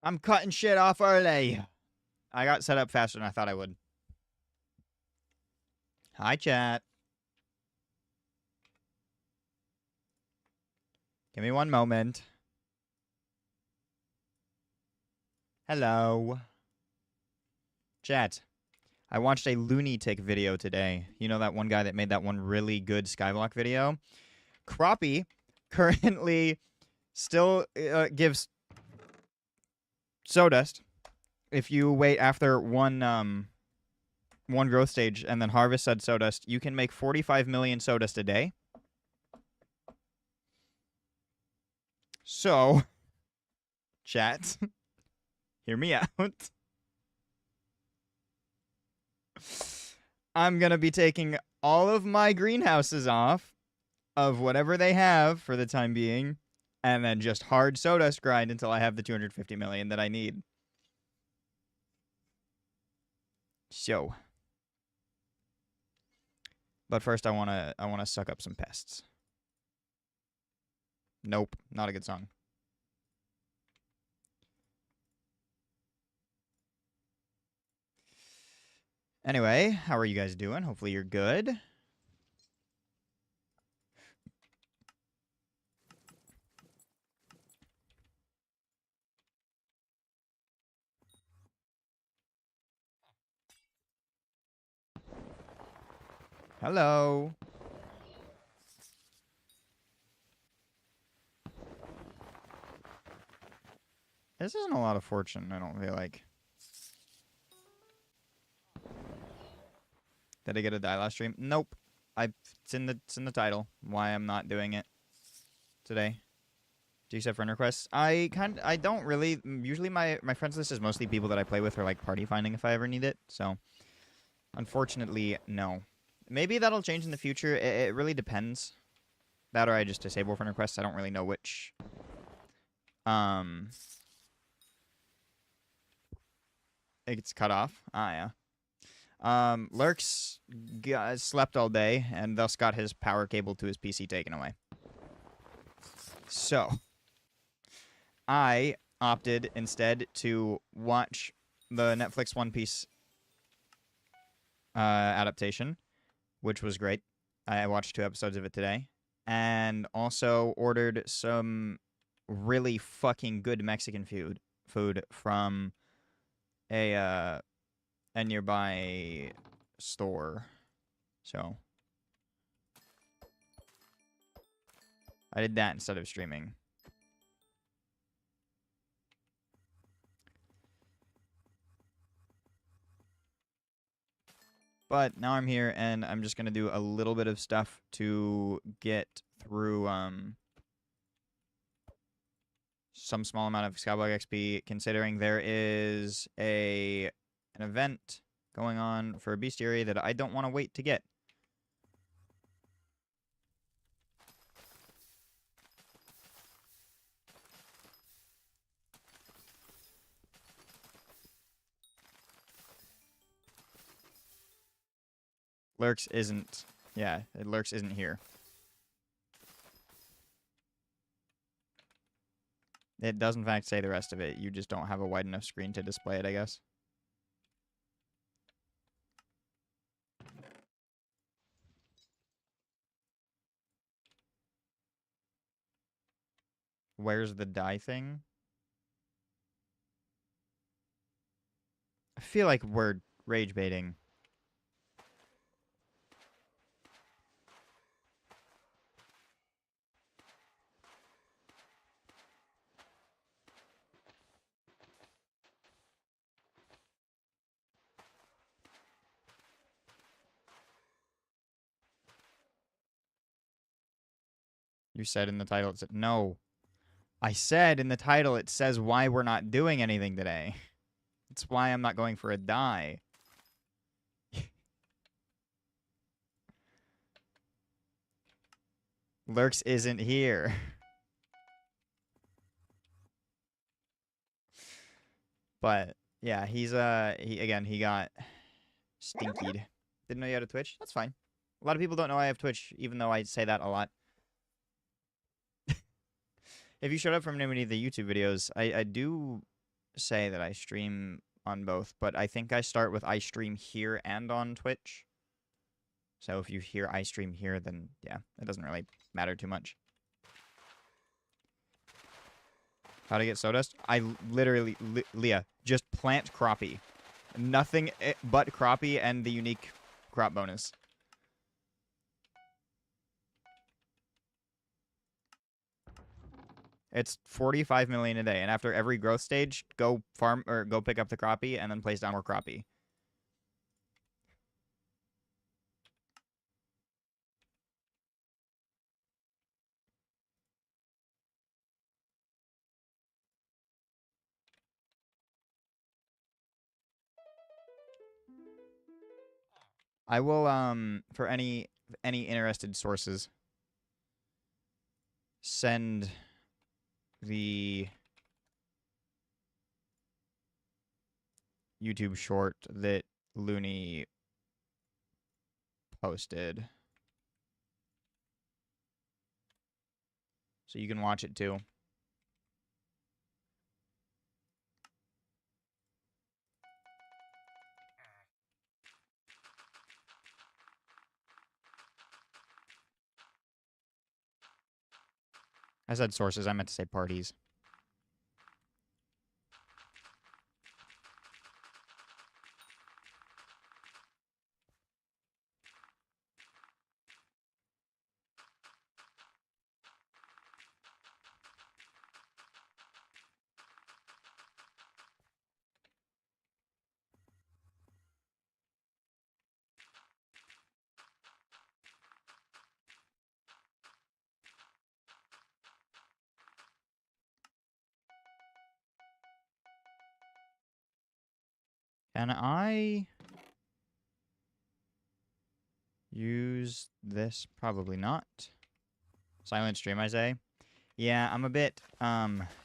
I'm cutting shit off early. I got set up faster than I thought I would. Hi, chat. Give me one moment. Hello. Chat. I watched a Looney Tick video today. You know that one guy that made that one really good Skyblock video? Crappie currently still gives Sawdust if you wait after one growth stage and then harvest said Sawdust. You can make 45 million Sawdust a day. So, chat, hear me out. I'm going to be taking all of my greenhouses off of whatever they have for the time being, and then just hard Sawdust grind until I have the 250 million that I need. So, but first I want to suck up some pests. Nope, not a good song. Anyway, how are you guys doing? Hopefully you're good. Hello. This isn't a lot of fortune, I don't feel like. Did I get a die last stream? Nope. It's in the title. Why I'm not doing it today. Do you accept friend requests? I don't really. Usually my friends list is mostly people that I play with or like party finding if I ever need it. So, unfortunately, no. Maybe that'll change in the future. It really depends. That or I just disable friend requests. I don't really know which. It's cut off. Ah, yeah. Lurx slept all day and thus got his power cable to his PC taken away. So, I opted instead to watch the Netflix One Piece adaptation, which was great. I watched 2 episodes of it today, and also ordered some really fucking good Mexican food from a nearby store. So I did that instead of streaming. But now I'm here, and I'm just going to do a little bit of stuff to get through some small amount of Skyblock XP, considering there is an event going on for a bestiary that I don't want to wait to get. Lurx isn't... Yeah, Lurx isn't here. It does, in fact, say the rest of it. You just don't have a wide enough screen to display it, I guess. Where's the die thing? I feel like we're rage baiting. You said in the title, it said, no. I said in the title, it says why we're not doing anything today. It's why I'm not going for a die. Lurx isn't here. But, yeah, he's, he got stinkied. Didn't know you had a Twitch? That's fine. A lot of people don't know I have Twitch, even though I say that a lot. If you showed up from any of the YouTube videos, I do say that I stream on both, but I think I start with I stream here and on Twitch. So if you hear I stream here, then yeah, it doesn't really matter too much. How to get sawdust? I literally, Leah, just plant crappie. Nothing but crappie and the unique crop bonus. It's 45 million a day, and after every growth stage, go farm or go pick up the crappie and then place down more crappie. I will for any interested sources send the YouTube short that Looney posted, so you can watch it too. I said sources, I meant to say parties. Can I use this? Probably not. Silent stream, I say. Yeah, I'm a bit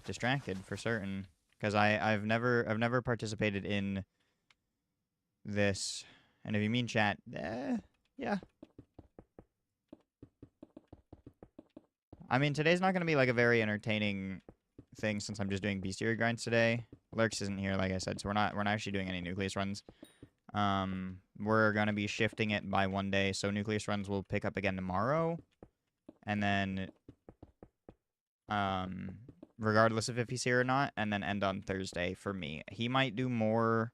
distracted for certain because I've never participated in this. And if you mean chat, yeah. I mean, today's not going to be like a very entertaining thing since I'm just doing bestiary grinds today. Lurx isn't here, like I said, so we're not actually doing any nucleus runs. We're gonna be shifting it by one day, so nucleus runs will pick up again tomorrow, and then regardless of if he's here or not, and then end on Thursday for me. He might do more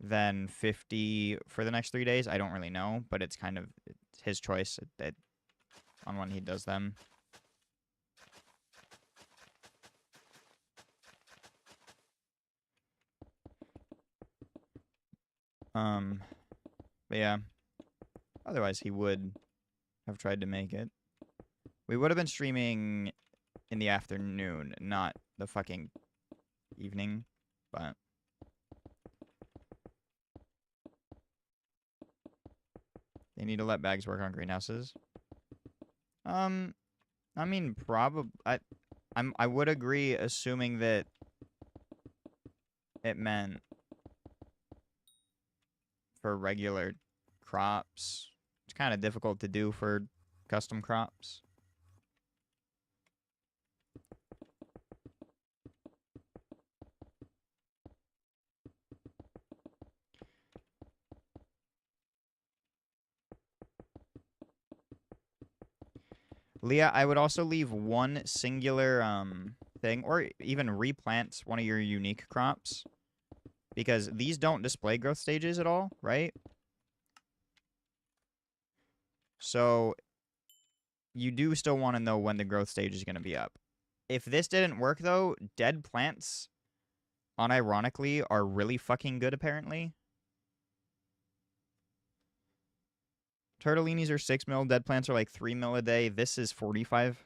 than 50 for the next 3 days. I don't really know, but it's kind of his choice on when he does them. But yeah. Otherwise, he would have tried to make it. We would have been streaming in the afternoon, not the fucking evening, but... They need to let bags work on greenhouses. I mean, probably... I would agree, assuming that it meant for regular crops. It's kind of difficult to do for custom crops. Leah, I would also leave one singular thing, or even replant one of your unique crops, because these don't display growth stages at all, right? So you do still want to know when the growth stage is going to be up. If this didn't work, though, dead plants, unironically, are really fucking good, apparently. Turtellinis are 6 mil, dead plants are like 3 mil a day. This is 45.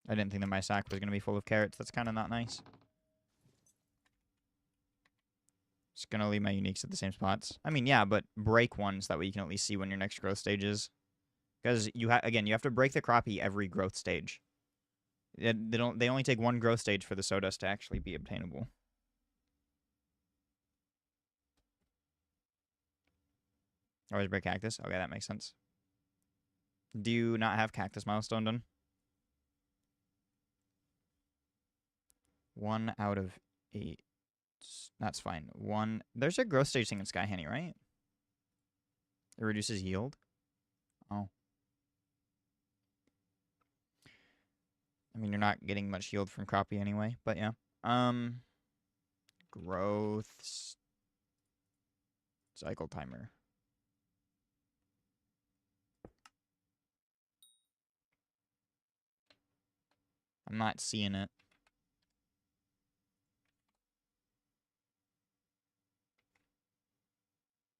I didn't think that my sack was going to be full of carrots. That's kind of not nice. Just going to leave my uniques at the same spots. I mean, yeah, but break ones. That way you can at least see when your next growth stage is. Because, again, you have to break the crappie every growth stage. They only take one growth stage for the sawdust to actually be obtainable. Always break cactus. Okay, that makes sense. Do you not have cactus milestone done? 1 out of 8. That's fine. 1. There's a growth stage thing in Sky Honey, right? It reduces yield. Oh. I mean, you're not getting much yield from crappie anyway, but yeah. Growth cycle timer. I'm not seeing it.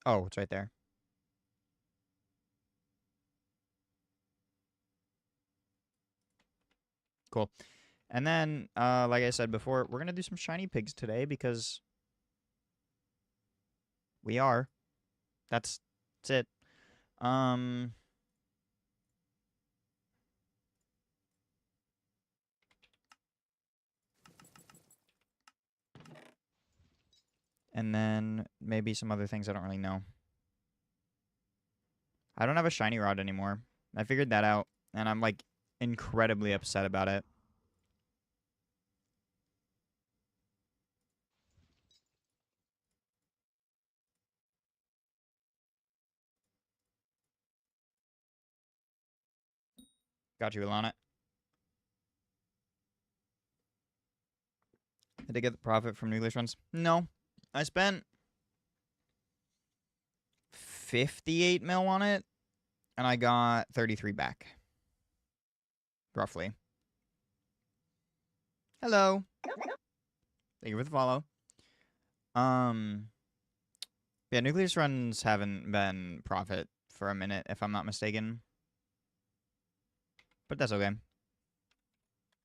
Oh, it's right there. Cool. And then, like I said before, we're going to do some shiny pigs today because we are. That's it. And then maybe some other things I don't really know. I don't have a shiny rod anymore. I figured that out, and I'm, like, incredibly upset about it. Got you, Ilana. Did I get the profit from new glitch runs? No. I spent 58 mil on it, and I got 33 back. Roughly. Hello. Thank you for the follow. Yeah, nucleus runs haven't been profit for a minute, if I'm not mistaken. But that's okay.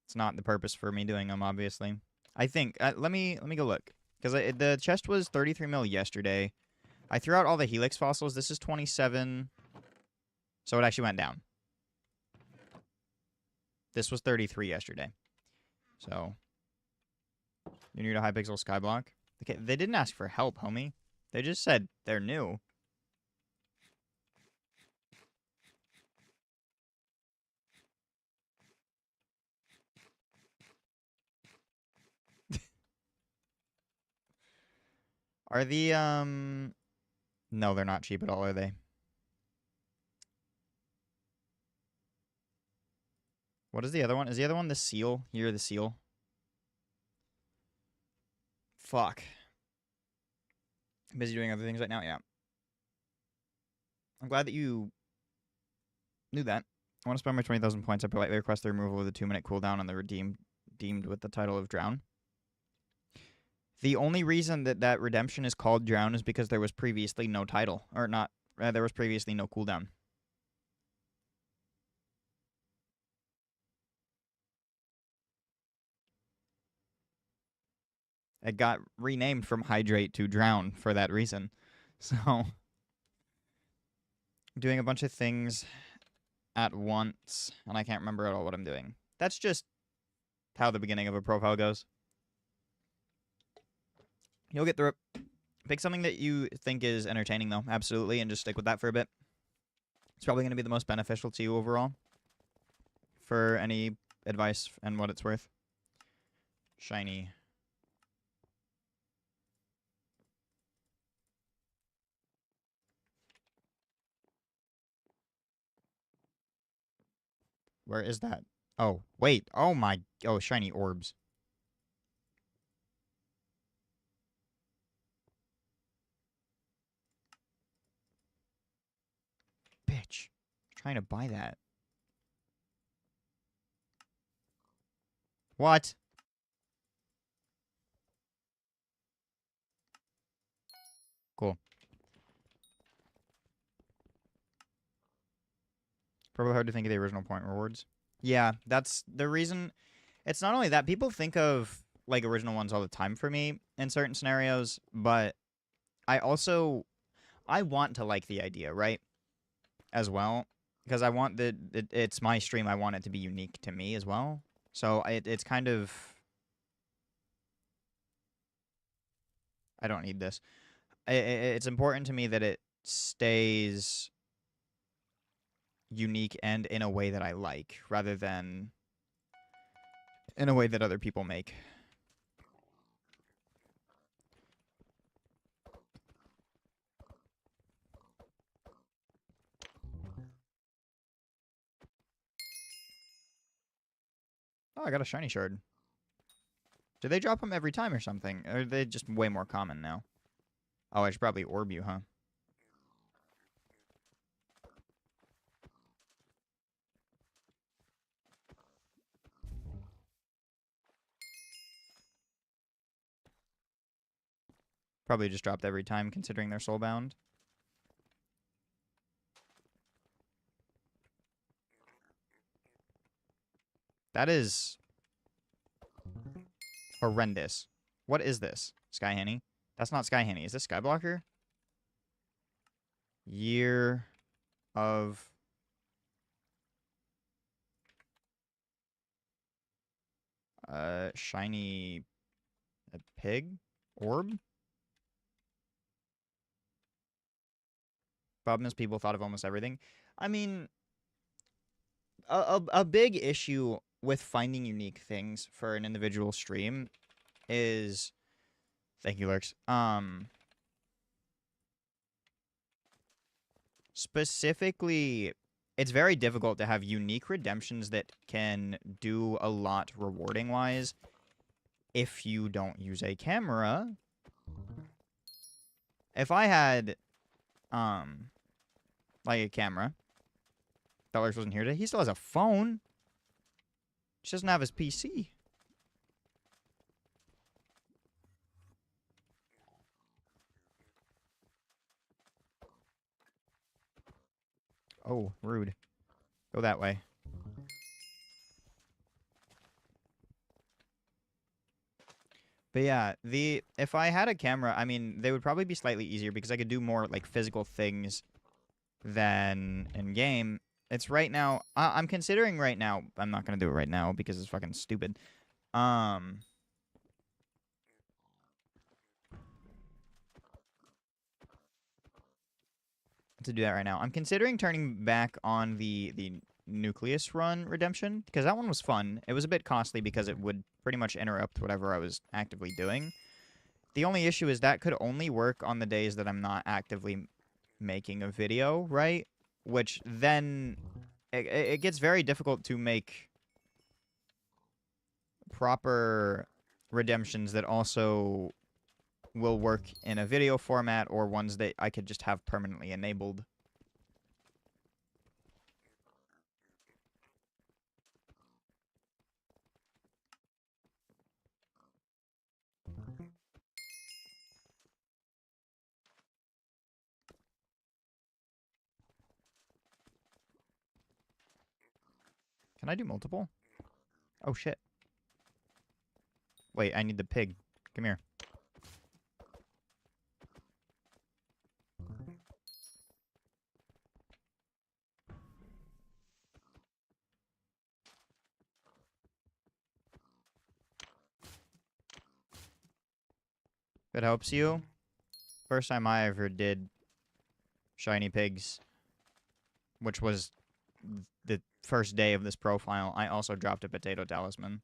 It's not the purpose for me doing them, obviously. I think, let me go look. Because the chest was 33 mil yesterday. I threw out all the helix fossils. This is 27. So it actually went down. This was 33 yesterday. So, you're new to Hypixel Skyblock? Okay, they didn't ask for help, homie. They just said they're new. Are the, No, they're not cheap at all, are they? What is the other one? Is the other one the seal? You're the seal. Fuck. I'm busy doing other things right now, yeah. I'm glad that you knew that. I want to spend my 20,000 points. I politely request the removal of the 2-minute cooldown on the deemed with the title of Drown. The only reason that that redemption is called Drown is because there was previously no title. Or not, there was previously no cooldown. It got renamed from Hydrate to Drown for that reason. So, doing a bunch of things at once, and I can't remember at all what I'm doing. That's just how the beginning of a profile goes. You'll get through it. Pick something that you think is entertaining, though, absolutely, and just stick with that for a bit. It's probably going to be the most beneficial to you overall for any advice and what it's worth. Shiny. Where is that? Oh, wait. Oh, my. Oh, shiny orbs. Bitch. I'm trying to buy that. What? Cool. Probably hard to think of the original point rewards. Yeah, that's the reason. It's not only that. People think of, like, original ones all the time for me in certain scenarios, but I also... I want to like the idea, right? As well. Because I want it's my stream. I want it to be unique to me as well. So it's kind of... I don't need this. It's important to me that stays unique and in a way that I like, rather than in a way that other people make. Oh, I got a shiny shard. Do they drop them every time or something? Or are they just way more common now? Oh, I should probably orb you, huh? Probably just dropped every time, considering they're soulbound. That is horrendous. What is this? Sky Henny? That's not Sky Henny. Is this Skyblocker? Year of... shiny... A pig? Orb? Problem is people thought of almost everything. I mean, a big issue with finding unique things for an individual stream is... Thank you, Lurx. Specifically, it's very difficult to have unique redemptions that can do a lot rewarding-wise if you don't use a camera. If I had, like a camera, Lurx wasn't here today. He still has a phone. He doesn't have his PC. Oh, rude. Go that way. But yeah, if I had a camera, I mean, they would probably be slightly easier because I could do more like physical things than in game. It's right now. I'm considering right now. I'm not gonna do it right now because it's fucking stupid. To do that right now. I'm considering turning back on the Nucleus Run redemption because that one was fun. It was a bit costly because it would pretty much interrupt whatever I was actively doing. The only issue is that could only work on the days that I'm not actively making a video, right? Which then it gets very difficult to make proper redemptions that also will work in a video format or ones that I could just have permanently enabled. Can I do multiple? Oh, shit. Wait, I need the pig. Come here. If it helps you, first time I ever did shiny pigs, which was the first day of this profile, I also dropped a potato talisman.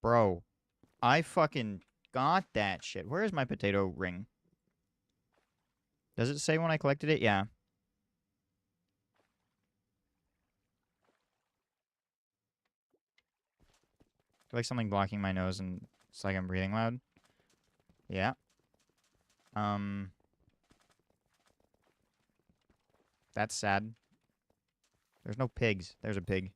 Bro, I fucking got that shit. Where is my potato ring? Does it say when I collected it? Yeah. I feel like something blocking my nose and it's like I'm breathing loud. Yeah. That's sad. There's no pigs. There's a pig.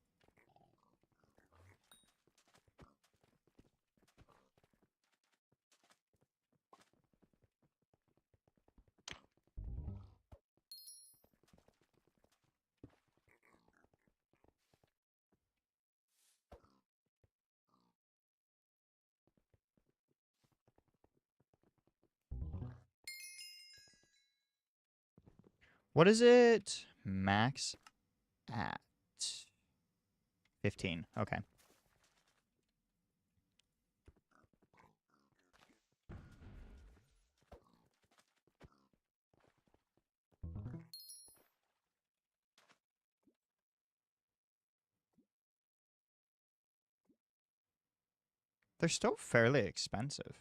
What is it? Max at 15. Okay. They're still fairly expensive.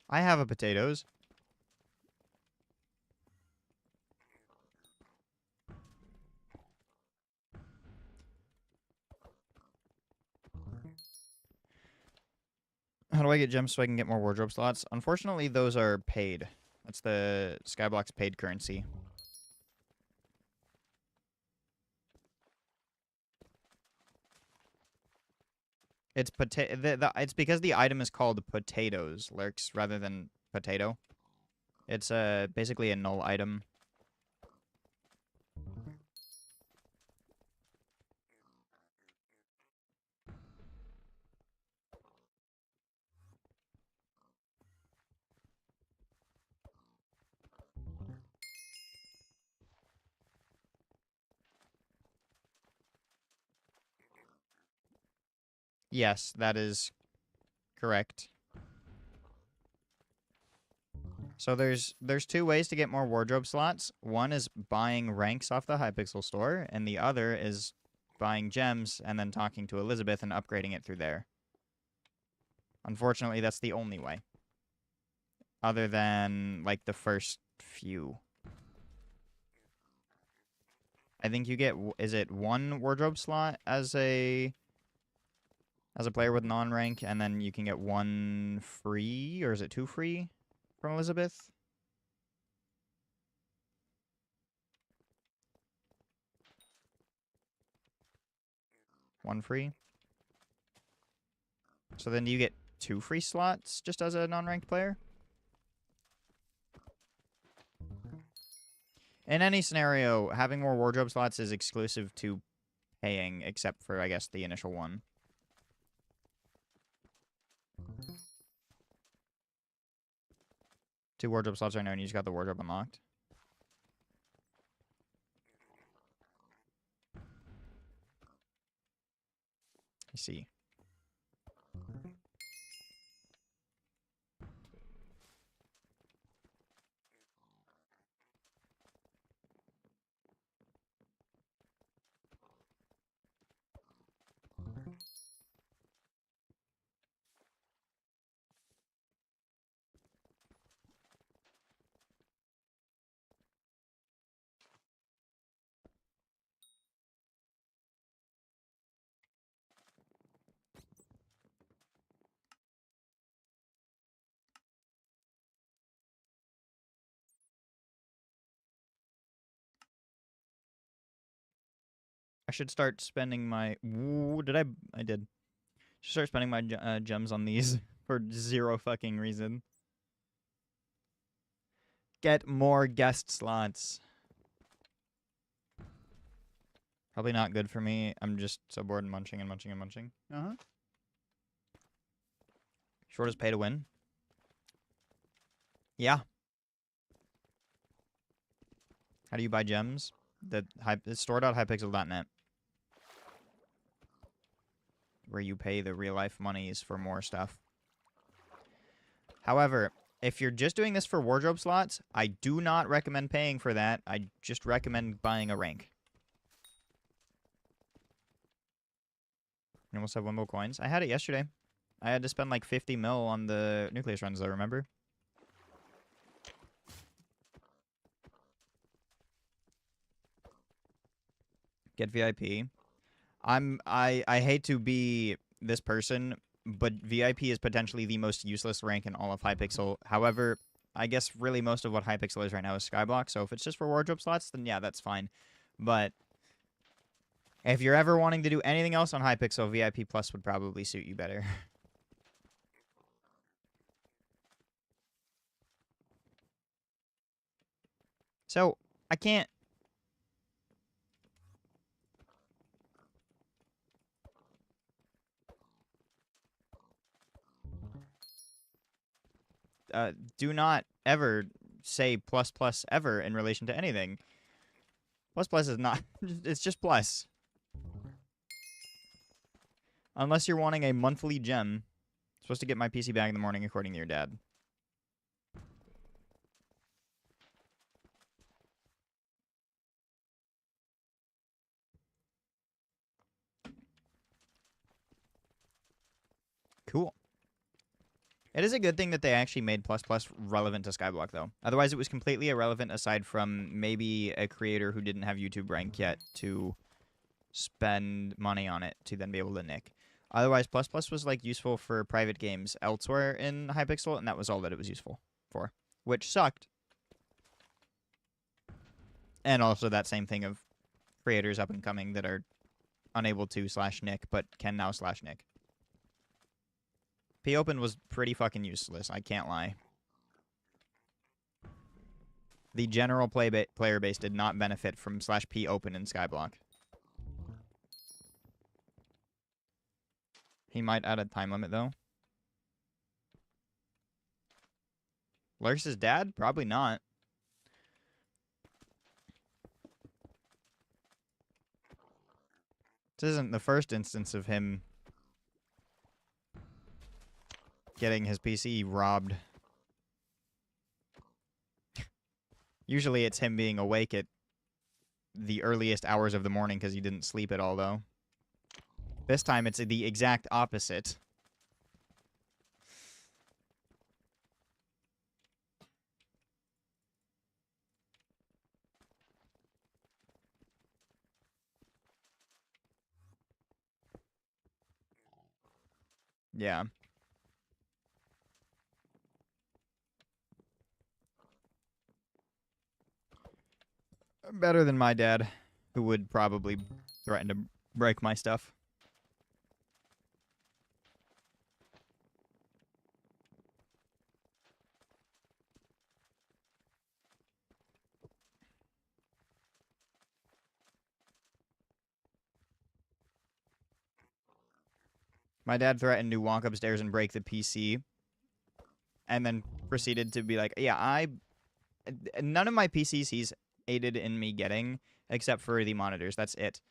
I have a potatoes. How do I get gems so I can get more wardrobe slots? Unfortunately, those are paid. That's the Skyblock's paid currency. It's it's because the item is called potatoes, Lurx, rather than potato. It's basically a null item. Yes, that is correct. So there's two ways to get more wardrobe slots. One is buying ranks off the Hypixel store, and the other is buying gems and then talking to Elizabeth and upgrading it through there. Unfortunately, that's the only way. Other than, like, the first few. I think you get, is it one wardrobe slot as a player with non-rank, and then you can get one free, or is it two free from Elizabeth? One free. So then do you get two free slots just as a non-ranked player? In any scenario, having more wardrobe slots is exclusive to paying, except for, I guess, the initial one. Two wardrobe slots right now, and you just got the wardrobe unlocked. I see. I should start spending my... Ooh, did I? I did. Should start spending my gems on these for zero fucking reason. Get more guest slots. Probably not good for me. I'm just so bored and munching and munching and munching. Uh-huh. Shortest pay to win? Yeah. How do you buy gems? It's store.hypixel.net. Where you pay the real-life monies for more stuff. However, if you're just doing this for wardrobe slots, I do not recommend paying for that. I just recommend buying a rank. You almost have 1 mil coins. I had it yesterday. I had to spend like 50 mil on the nucleus runs, though, remember? Get VIP. I hate to be this person, but VIP is potentially the most useless rank in all of Hypixel. However, I guess really most of what Hypixel is right now is Skyblock, so if it's just for wardrobe slots, then yeah, that's fine. But if you're ever wanting to do anything else on Hypixel, VIP Plus would probably suit you better. So, I can't... do not ever say plus plus ever in relation to anything. Plus plus is not... It's just plus. Unless you're wanting a monthly gem. I'm supposed to get my PC back in the morning according to your dad. It is a good thing that they actually made plus plus relevant to Skyblock, though. Otherwise, it was completely irrelevant aside from maybe a creator who didn't have YouTube rank yet to spend money on it to then be able to nick. Otherwise, plus plus was like useful for private games elsewhere in Hypixel, and that was all that it was useful for, which sucked. And also that same thing of creators up and coming that are unable to /nick but can now /nick. P-Open was pretty fucking useless, I can't lie. The general player base did not benefit from /P-Open in Skyblock. He might add a time limit, though. Lurx's dad? Probably not. This isn't the first instance of him getting his PC robbed. Usually it's him being awake at the earliest hours of the morning because he didn't sleep at all, though. This time it's the exact opposite. Yeah. Better than my dad, who would probably threaten to break my stuff. My dad threatened to walk upstairs and break the PC, and then proceeded to be like, yeah, none of my PCs he's aided in me getting, except for the monitors. That's it.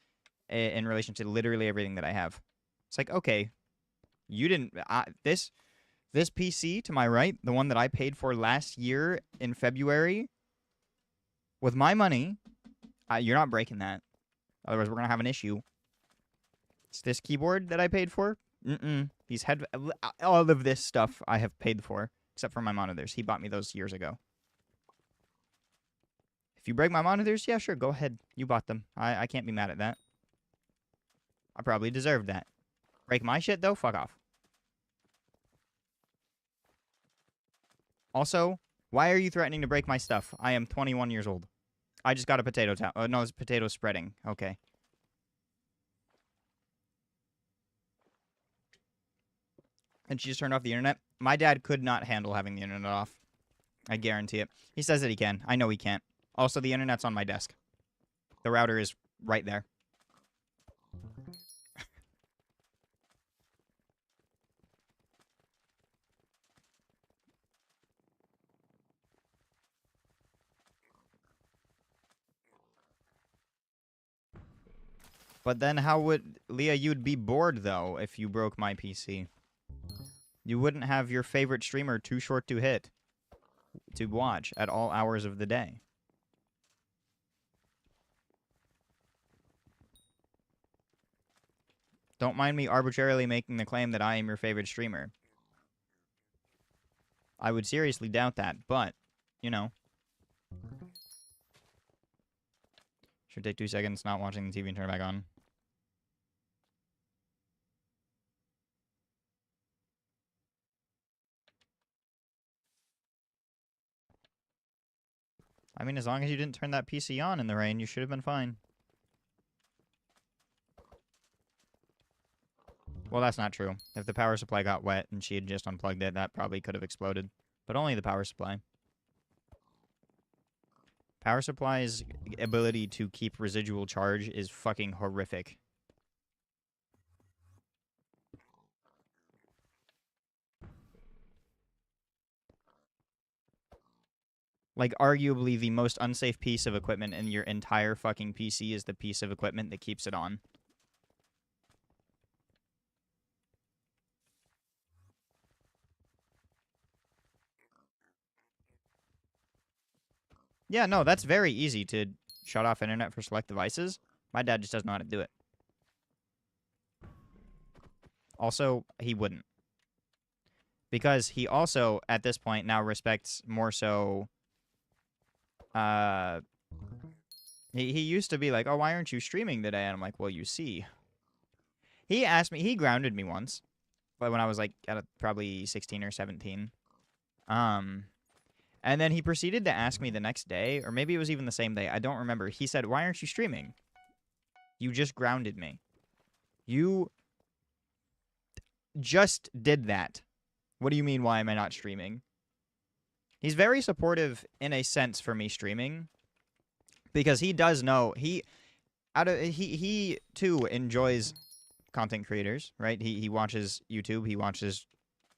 In relation to literally everything that I have. It's like, okay, you didn't... this PC to my right, the one that I paid for last year in February, with my money, you're not breaking that. Otherwise, we're going to have an issue. It's this keyboard that I paid for. These all of this stuff I have paid for, except for my monitors. He bought me those years ago. If you break my monitors, yeah, sure, go ahead. You bought them. I can't be mad at that. I probably deserved that. Break my shit, though? Fuck off. Also, why are you threatening to break my stuff? I am 21 years old. I just got a potato town. Oh, no, it's potato spreading. Okay. And she just turned off the internet. My dad could not handle having the internet off. I guarantee it. He says that he can. I know he can't. Also, the internet's on my desk. The router is right there. But then how would... Leah, you'd be bored, though, if you broke my PC. You wouldn't have your favorite streamer too short to hit to watch at all hours of the day. Don't mind me arbitrarily making the claim that I am your favorite streamer. I would seriously doubt that, but, you know. Should take 2 seconds not watching the TV and turn it back on. I mean, as long as you didn't turn that PC on in the rain, you should have been fine. Well, that's not true. If the power supply got wet and she had just unplugged it, that probably could have exploded. But only the power supply. Power supply's ability to keep residual charge is fucking horrific. Like, arguably, the most unsafe piece of equipment in your entire fucking PC is the piece of equipment that keeps it on. Yeah, no, that's very easy to shut off internet for select devices. My dad just doesn't know how to do it. Also, he wouldn't. because he also, at this point, now respects more so... He used to be like, oh, why aren't you streaming today? And I'm like, well, you see. He asked me, he grounded me once, but when I was like probably 16 or 17. And then he proceeded to ask me the next day, or maybe it was even the same day. I don't remember. He said, why aren't you streaming? You just grounded me. You just did that. What do you mean, why am I not streaming? He's very supportive in a sense for me streaming, because he does know he too enjoys content creators, right? He watches YouTube, he watches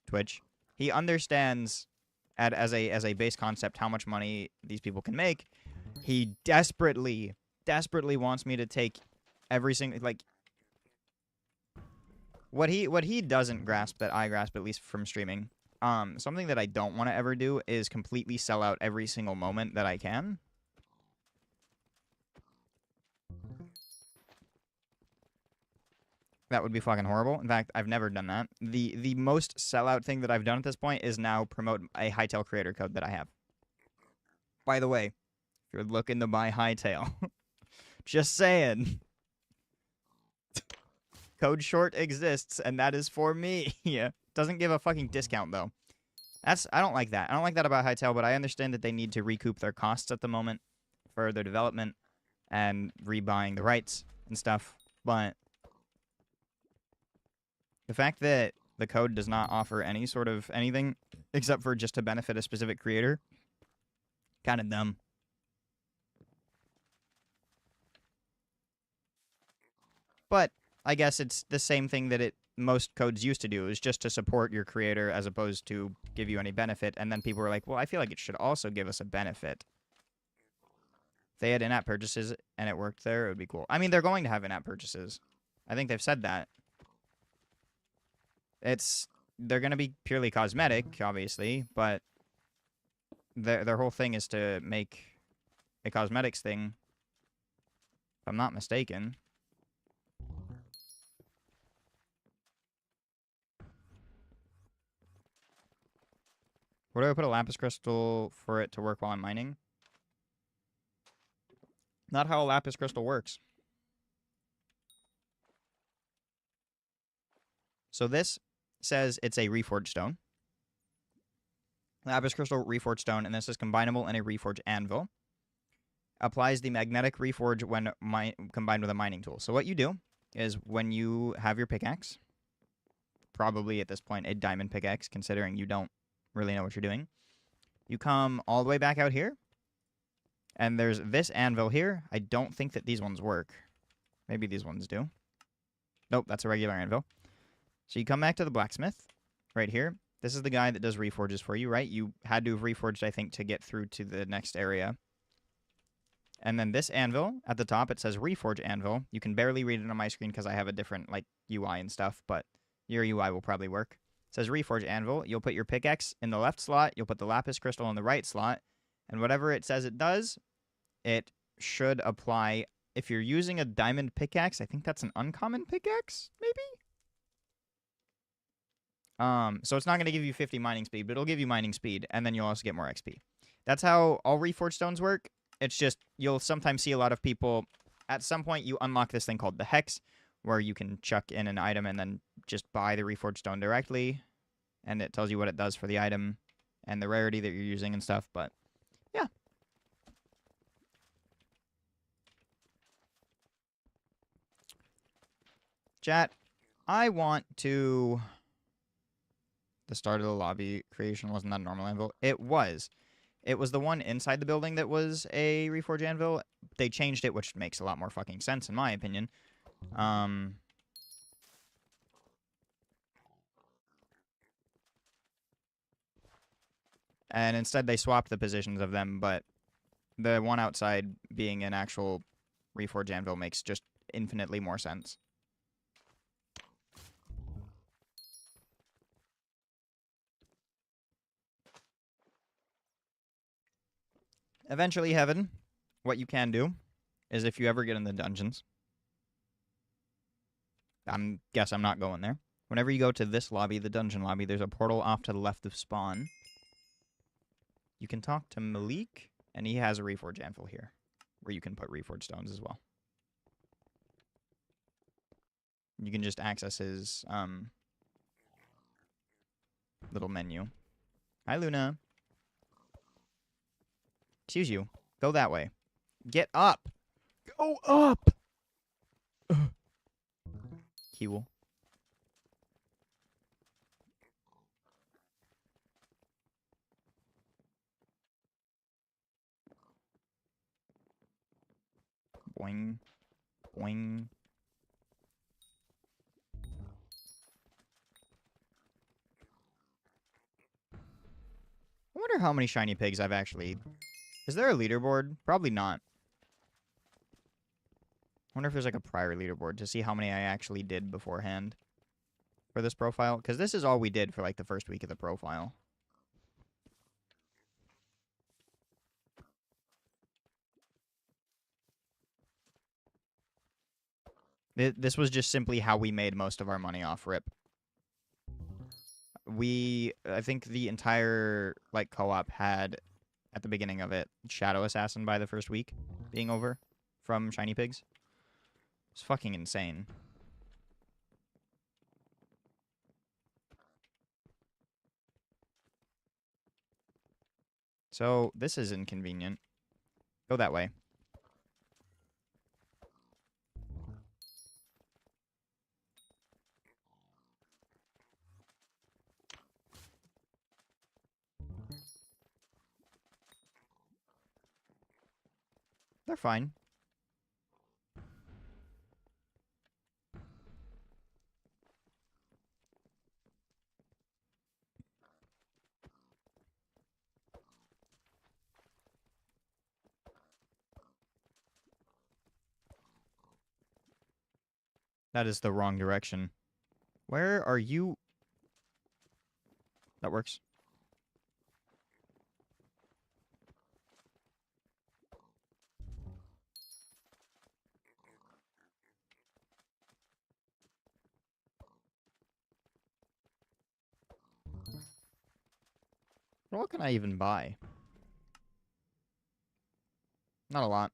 Twitch. He understands as a base concept how much money these people can make. He desperately wants me to take every single, like, what he doesn't grasp that I grasp, at least from streaming. Something that I don't want to ever do is completely sell out every single moment that I can. That would be fucking horrible. In fact, I've never done that. The most sellout thing that I've done at this point is now promote a Hypixel creator code that I have. By the way, if you're looking to buy Hypixel, just saying. Code short exists, and that is for me. Yeah. Doesn't give a fucking discount, though. I don't like that. I don't like that about Hypixel, but I understand that they need to recoup their costs at the moment for their development and rebuying the rights and stuff. But the fact that the code does not offer any sort of anything except for just to benefit a specific creator, kind of dumb. But I guess it's the same thing that most codes used to do, is just to support your creator as opposed to give you any benefit. And then people were like, well, I feel like it should also give us a benefit. If they had in-app purchases and it worked there, it would be cool. I mean, they're going to have in-app purchases. I think they've said that. They're going to be purely cosmetic, obviously, but their whole thing is to make a cosmetics thing, if I'm not mistaken. Where do I put a lapis crystal for it to work while I'm mining? Not how a lapis crystal works. So this says it's a reforged stone. Lapis crystal, reforged stone, and this is combinable in a reforged anvil. Applies the magnetic reforge when combined with a mining tool. So what you do is when you have your pickaxe, probably at this point a diamond pickaxe, considering you don't really know what you're doing, you come all the way back out here, and there's this anvil here. I don't think that these ones work. Maybe these ones do. Nope, that's a regular anvil. So you come back to the blacksmith right here. This is the guy that does reforges for you, right? You had to have reforged, I think, to get through to the next area. And then this anvil, at the top, it says reforge anvil. You can barely read it on my screen because I have a different like UI and stuff, but your UI will probably work. It says reforge anvil. You'll put your pickaxe in the left slot. You'll put the lapis crystal in the right slot. And whatever it says it does, it should apply. If you're using a diamond pickaxe, I think that's an uncommon pickaxe, maybe? So it's not going to give you 50 mining speed, but it'll give you mining speed, and then you'll also get more XP. That's how all reforged stones work. It's just, you'll sometimes see a lot of people, at some point you unlock this thing called the Hex, where you can chuck in an item and then just buy the reforged stone directly, and it tells you what it does for the item, and the rarity that you're using and stuff, but yeah. Chat, I want to... The start of the lobby creation wasn't that a normal anvil? It was. It was the one inside the building that was a reforge anvil. They changed it, which makes a lot more fucking sense, in my opinion. And instead they swapped the positions of them, but the one outside being an actual reforge anvil makes just infinitely more sense. Eventually, Heaven, what you can do is if you ever get in the dungeons, guess I'm not going there. Whenever you go to this lobby, the dungeon lobby, there's a portal off to the left of spawn. You can talk to Malik, and he has a reforge anvil here, where you can put reforge stones as well. You can just access his little menu. Hi, Luna. Excuse you. Go that way. Get up. Go up. He will. Boing. Boing. I wonder how many shiny pigs I've actually... Is there a leaderboard? Probably not. I wonder if there's like a prior leaderboard to see how many I actually did beforehand for this profile. Because this is all we did for like the first week of the profile. This was just simply how we made most of our money off RIP. I think the entire like co-op had at the beginning of it Shadow Assassin by the first week being over from Shiny Pigs. It's fucking insane. So this is inconvenient. Go that way. They're fine. That is the wrong direction. Where are you? That works. What can I even buy? Not a lot.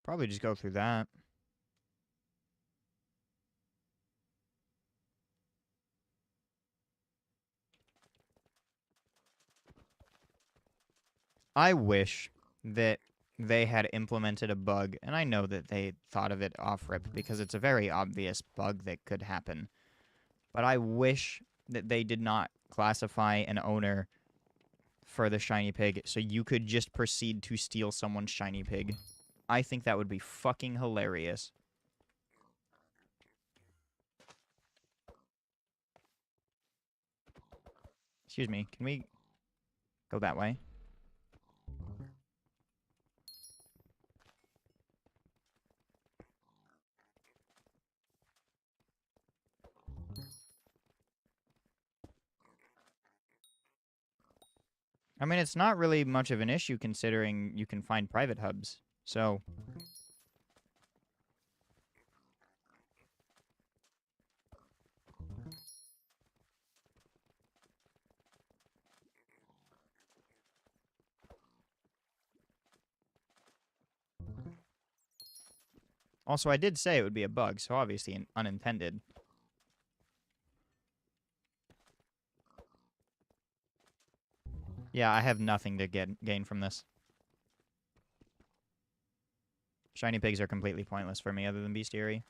Probably just go through that. I wish that they had implemented a bug, and I know that they thought of it off-rip because it's a very obvious bug that could happen. But I wish that they did not classify an owner for the shiny pig so you could just proceed to steal someone's shiny pig. I think that would be fucking hilarious. Excuse me, can we go that way? I mean, it's not really much of an issue considering you can find private hubs, so... Also, I did say it would be a bug, so obviously unintended. Yeah, I have nothing to gain from this. Shiny pigs are completely pointless for me other than bestiary.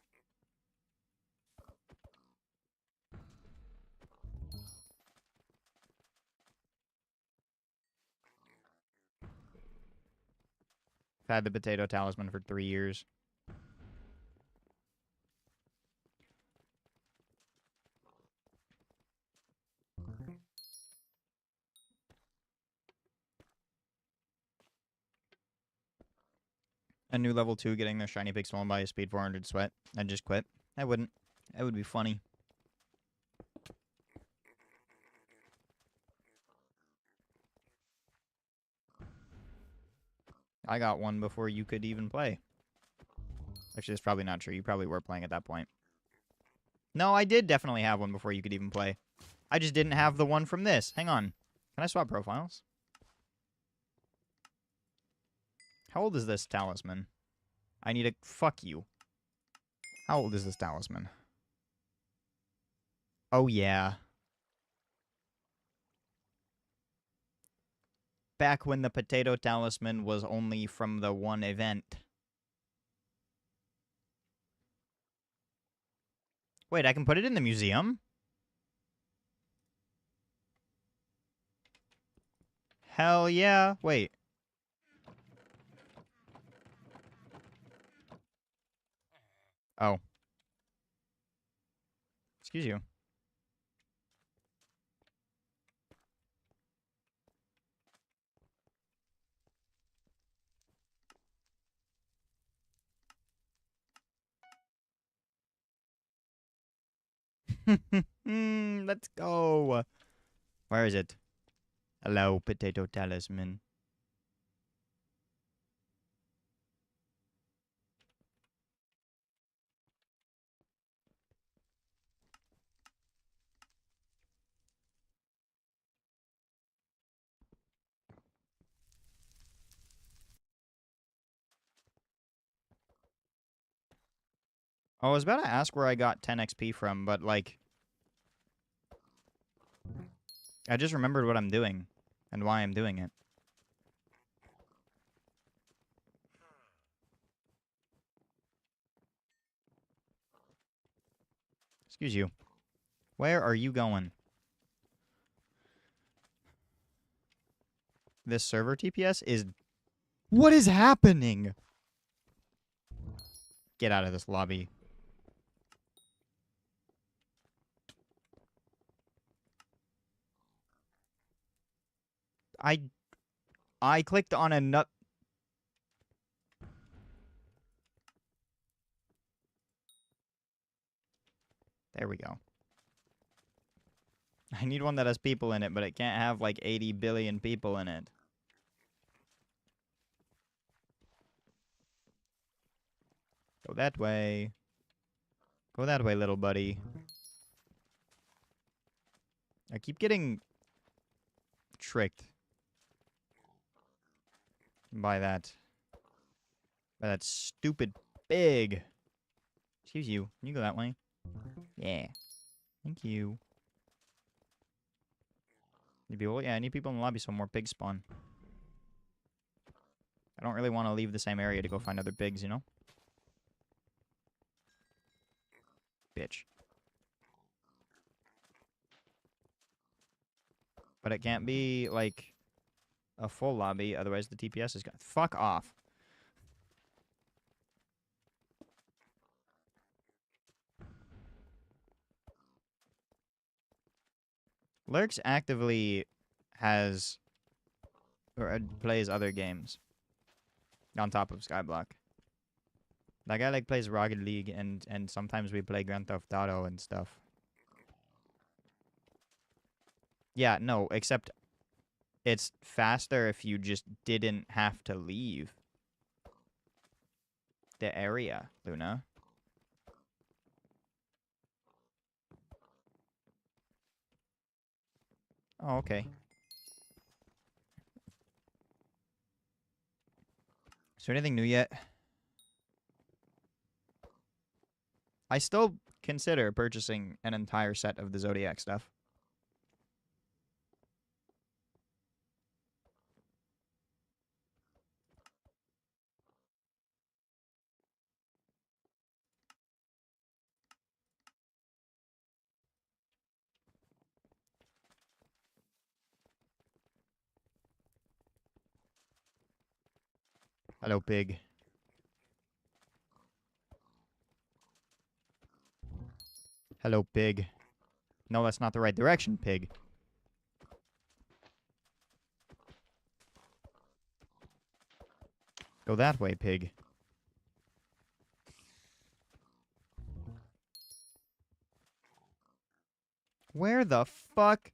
I've had the potato talisman for 3 years. A new level 2 getting their shiny pig stolen by a speed 400 sweat. I'd just quit. I wouldn't. That would be funny. I got one before you could even play. Actually, that's probably not true. You probably were playing at that point. No, I did definitely have one before you could even play. I just didn't have the one from this. Hang on. Can I swap profiles? How old is this talisman? I need a... Fuck you. How old is this talisman? Oh, yeah. Back when the potato talisman was only from the one event. Wait, I can put it in the museum? Hell yeah. Wait. Oh. Excuse you. Let's go. Where is it? Hello, potato talisman. I was about to ask where I got 10 XP from, but, like... I just remembered what I'm doing. And why I'm doing it. Excuse you. Where are you going? This server TPS is... What is happening? Get out of this lobby. I clicked on a nut... There we go. I need one that has people in it, but it can't have like 80 billion people in it. Go that way. Go that way, little buddy. I keep getting tricked by that stupid pig. Excuse you. Can you go that way? Yeah. Thank you. Need people? Yeah, I need people in the lobby so more pigs spawn. I don't really want to leave the same area to go find other pigs, you know? Bitch. But it can't be, like, a full lobby, otherwise the TPS is gone. Fuck off. Lurx actively has... or plays other games. On top of Skyblock. That guy, like, plays Rocket League, and sometimes we play Grand Theft Auto and stuff. Yeah, no, except it's faster if you just didn't have to leave the area, Luna. Oh, okay. Is there anything new yet? I still consider purchasing an entire set of the Zodiac stuff. Hello, pig. Hello, pig. No, that's not the right direction, pig. Go that way, pig. Where the fuck?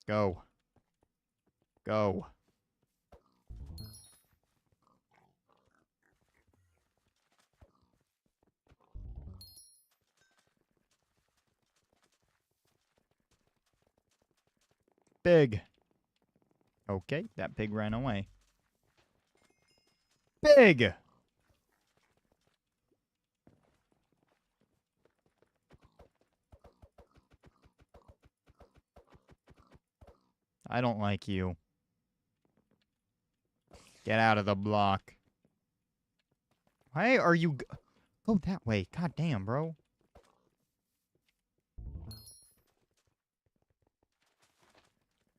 Go. Go. Big. Okay, that pig ran away. Big! I don't like you. Get out of the block. Why are you... Go that way. God damn, bro.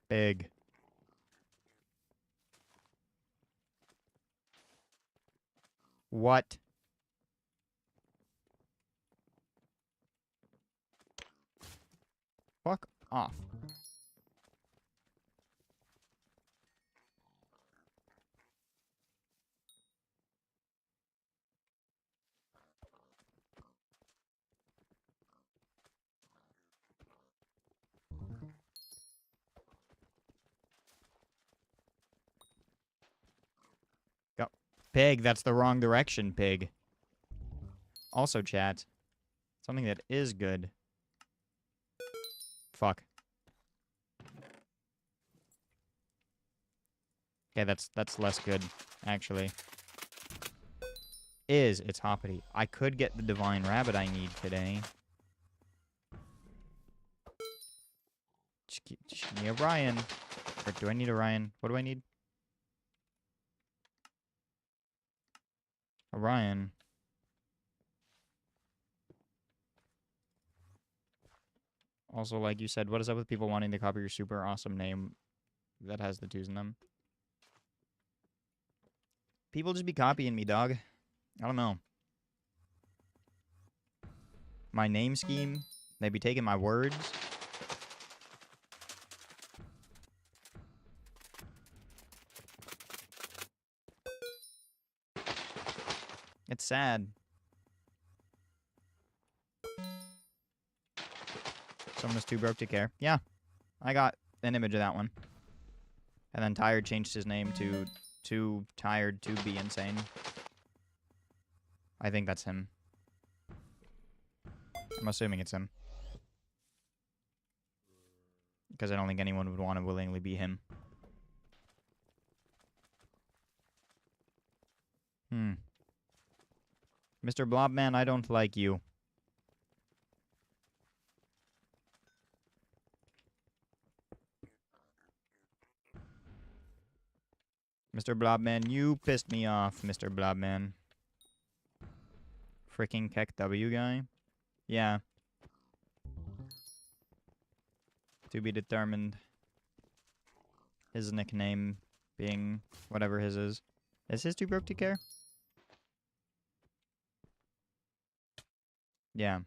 Big. What? Fuck off. Go. Pig, that's the wrong direction, pig. Also, chat. Something that is good. Fuck. Okay, that's less good, actually. It's hoppity. I could get the divine rabbit I need today. Just give me Orion. Or do I need Orion? What do I need? Orion. Also, like you said, what is up with people wanting to copy your super awesome name that has the 2s in them? People just be copying me, dog. I don't know. My name scheme, they be taking my words. It's sad. Someone was too broke to care. Yeah, I got an image of that one. And then Tired changed his name to Too Tired to Be Insane. I think that's him. I'm assuming it's him. Because I don't think anyone would want to willingly be him. Mr. Blobman, I don't like you. Mr. Blobman, you pissed me off, Mr. Blobman. Freaking Keck W guy? Yeah. To be determined. His nickname being whatever his is. Is his too broke to care? Yeah.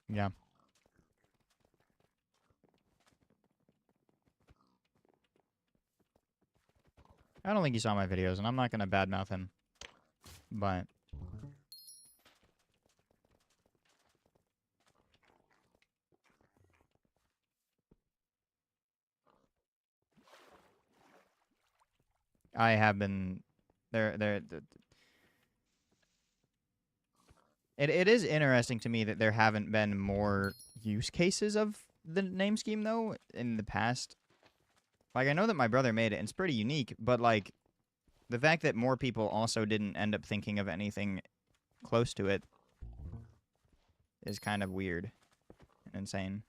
Yeah. I don't think he saw my videos, and I'm not gonna badmouth him. But... I have been... It is interesting to me that there haven't been more use cases of the name scheme, though, in the past. Like, I know that my brother made it, and it's pretty unique, but, like, the fact that more people also didn't end up thinking of anything close to it is kind of weird and insane.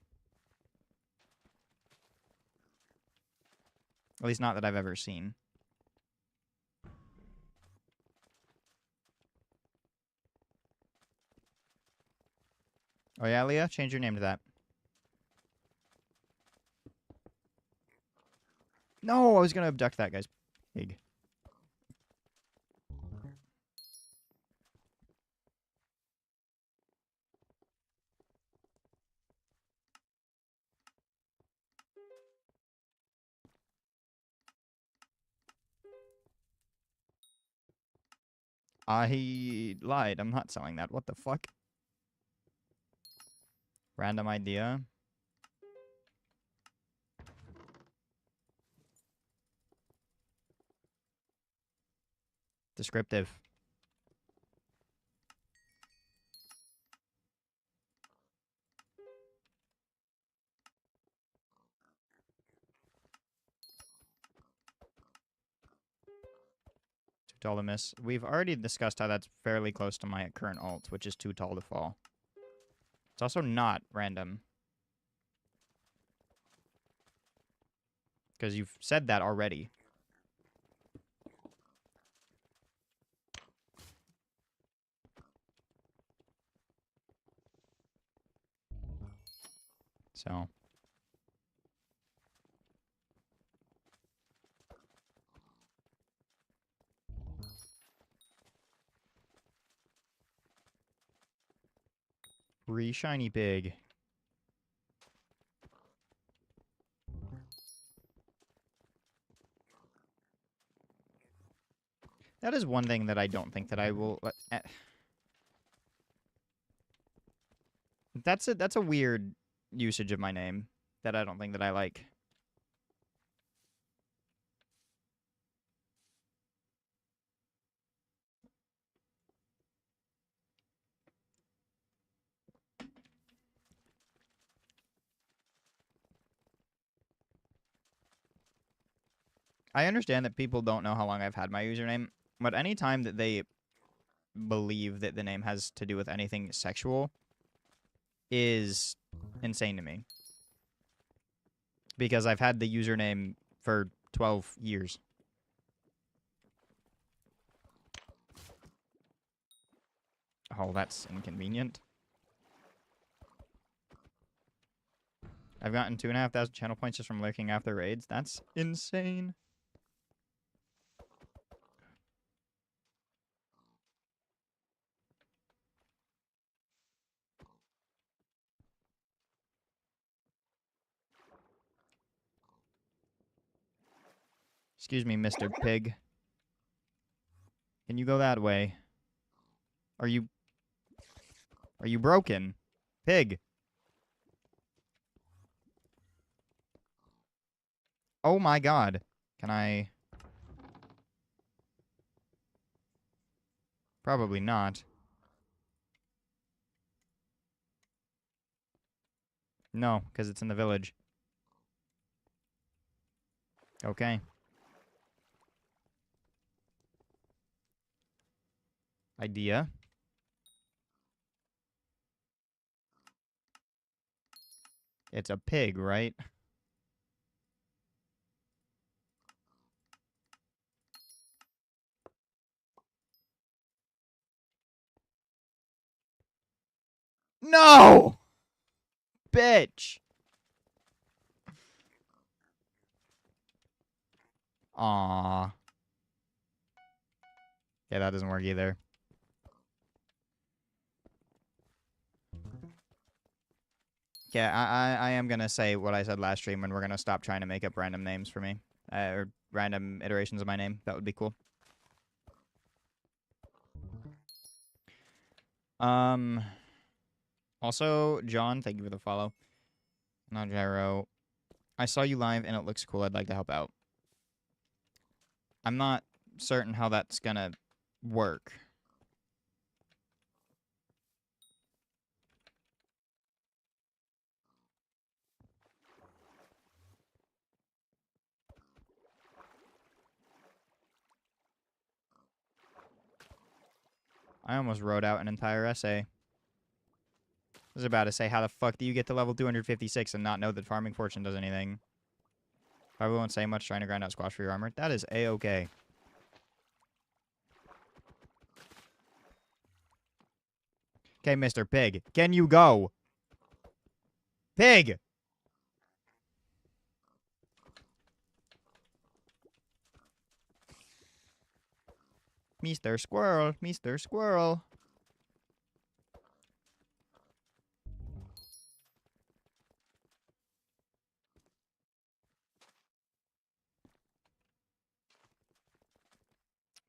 At least not that I've ever seen. Oh yeah, Leah? Change your name to that. No, I was gonna abduct that guy's pig. I lied. I'm not selling that. What the fuck? Random idea. Descriptive. Too tall to miss. We've already discussed how that's fairly close to my current alt, which is too tall to fall. It's also not random. Because you've said that already. So. Shiny pig. That is one thing that I don't think that I will... That's a weird usage of my name that I don't think that I like. I understand that people don't know how long I've had my username, but any time that they believe that the name has to do with anything sexual is insane to me. Because I've had the username for 12 years. Oh, that's inconvenient. I've gotten 2,500 channel points just from lurking after raids. That's insane. Excuse me, Mr. Pig. Can you go that way? Are you broken? Pig. Oh my god. Can I... Probably not. No, because it's in the village. Okay. Idea. It's a pig, right? No! Bitch! Aww. Yeah, that doesn't work either. Yeah, I am gonna say what I said last stream, and we're gonna stop trying to make up random names for me. Or random iterations of my name. That would be cool. Also, John, thank you for the follow. Not Gyro. I saw you live, and it looks cool. I'd like to help out. I'm not certain how that's gonna work. I almost wrote out an entire essay. I was about to say, how the fuck do you get to level 256 and not know that farming fortune does anything? Probably won't say much trying to grind out squash for your armor. That is A-okay. Okay, Mr. Pig. Can you go? Pig! Mr. Squirrel. Mr. Squirrel.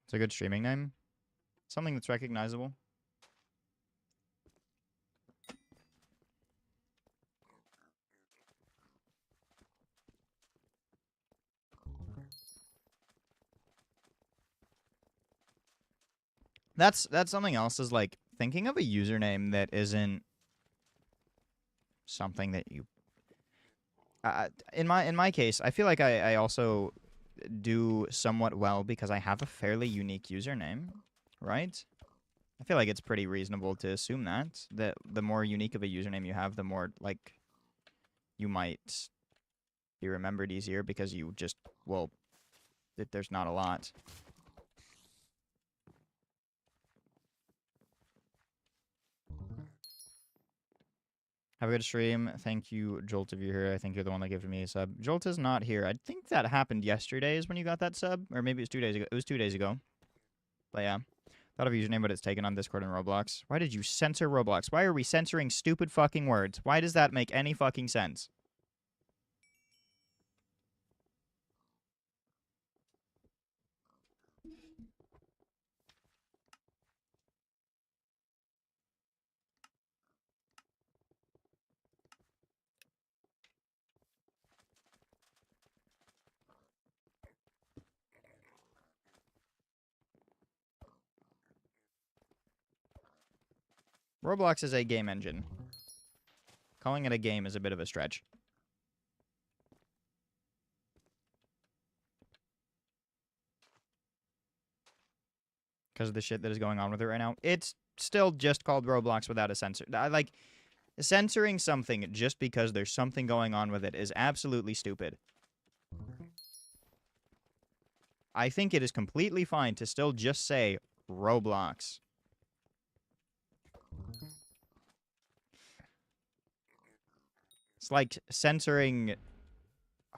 It's a good streaming name. Something that's recognizable. That's something else, is like thinking of a username that isn't something that you in my case, I feel like I also do somewhat well because I have a fairly unique username, right? I feel like it's pretty reasonable to assume that the more unique of a username you have, the more like you might be remembered easier because you just, well, there's not a lot. Have a good stream. Thank you, Jolt, if you're here. I think you're the one that gave me a sub. Jolt is not here. I think that happened yesterday is when you got that sub. Or maybe it was 2 days ago. It was 2 days ago. But yeah. Thought of a username, but it's taken on Discord and Roblox. Why did you censor Roblox? Why are we censoring stupid fucking words? Why does that make any fucking sense? Roblox is a game engine. Calling it a game is a bit of a stretch. Because of the shit that is going on with it right now. It's still just called Roblox without a censor. Like, censoring something just because there's something going on with it is absolutely stupid. I think it is completely fine to still just say Roblox. It's like censoring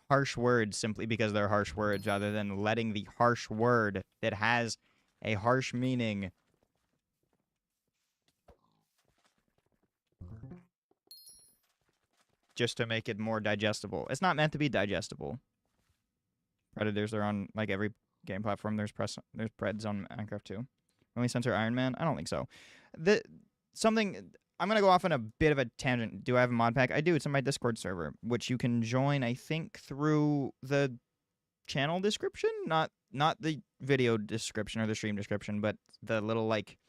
harsh words simply because they're harsh words rather than letting the harsh word that has a harsh meaning just to make it more digestible. It's not meant to be digestible. Predators are on like every game platform. There's Preds on Minecraft too. Only censor Iron Man? I don't think so. I'm gonna go off on a bit of a tangent. Do I have a mod pack? I do. It's on my Discord server, which you can join, I think, through the channel description, not the video description or the stream description, but the little, like,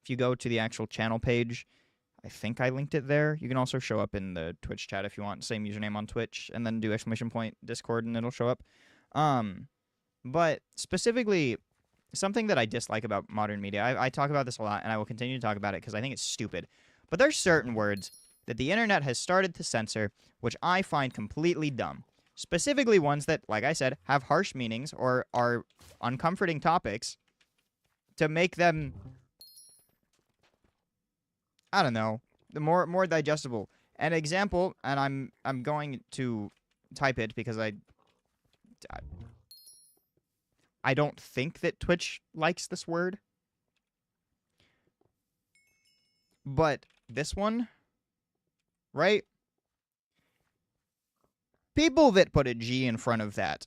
if you go to the actual channel page, I think I linked it there. You can also show up in the Twitch chat if you want. Same username on Twitch, and then do !! Discord, and it'll show up. But specifically, something that I dislike about modern media, I talk about this a lot, and I will continue to talk about it because I think it's stupid. But there's certain words that the internet has started to censor, which I find completely dumb. Specifically ones that, like I said, have harsh meanings or are uncomforting topics to make them, I don't know, the more digestible. An example, and I'm going to type it because I don't think that Twitch likes this word. But this one, right? People that put a G in front of that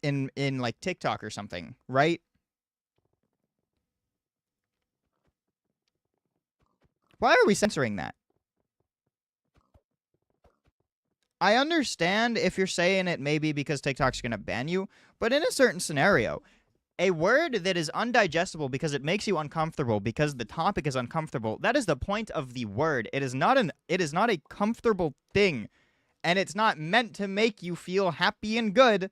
in like TikTok or something, right? Why are we censoring that? I understand if you're saying it maybe because TikTok's going to ban you, but in a certain scenario, a word that is undigestible because it makes you uncomfortable because the topic is uncomfortable, that is the point of the word. It is not a comfortable thing, and it's not meant to make you feel happy and good.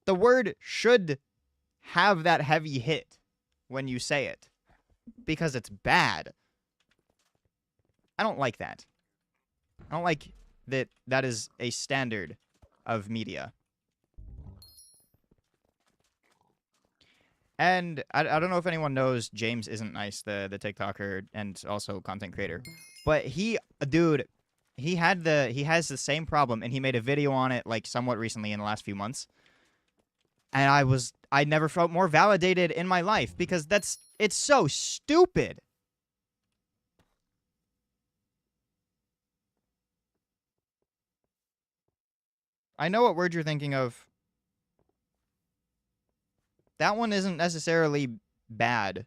The word should have that heavy hit when you say it because it's bad. I don't like that. I don't like that is a standard of media. And I don't know if anyone knows James Isn't Nice, the TikToker and also content creator. But dude, he has the same problem, and he made a video on it like somewhat recently in the last few months. And I never felt more validated in my life because it's so stupid. I know what word you're thinking of. That one isn't necessarily bad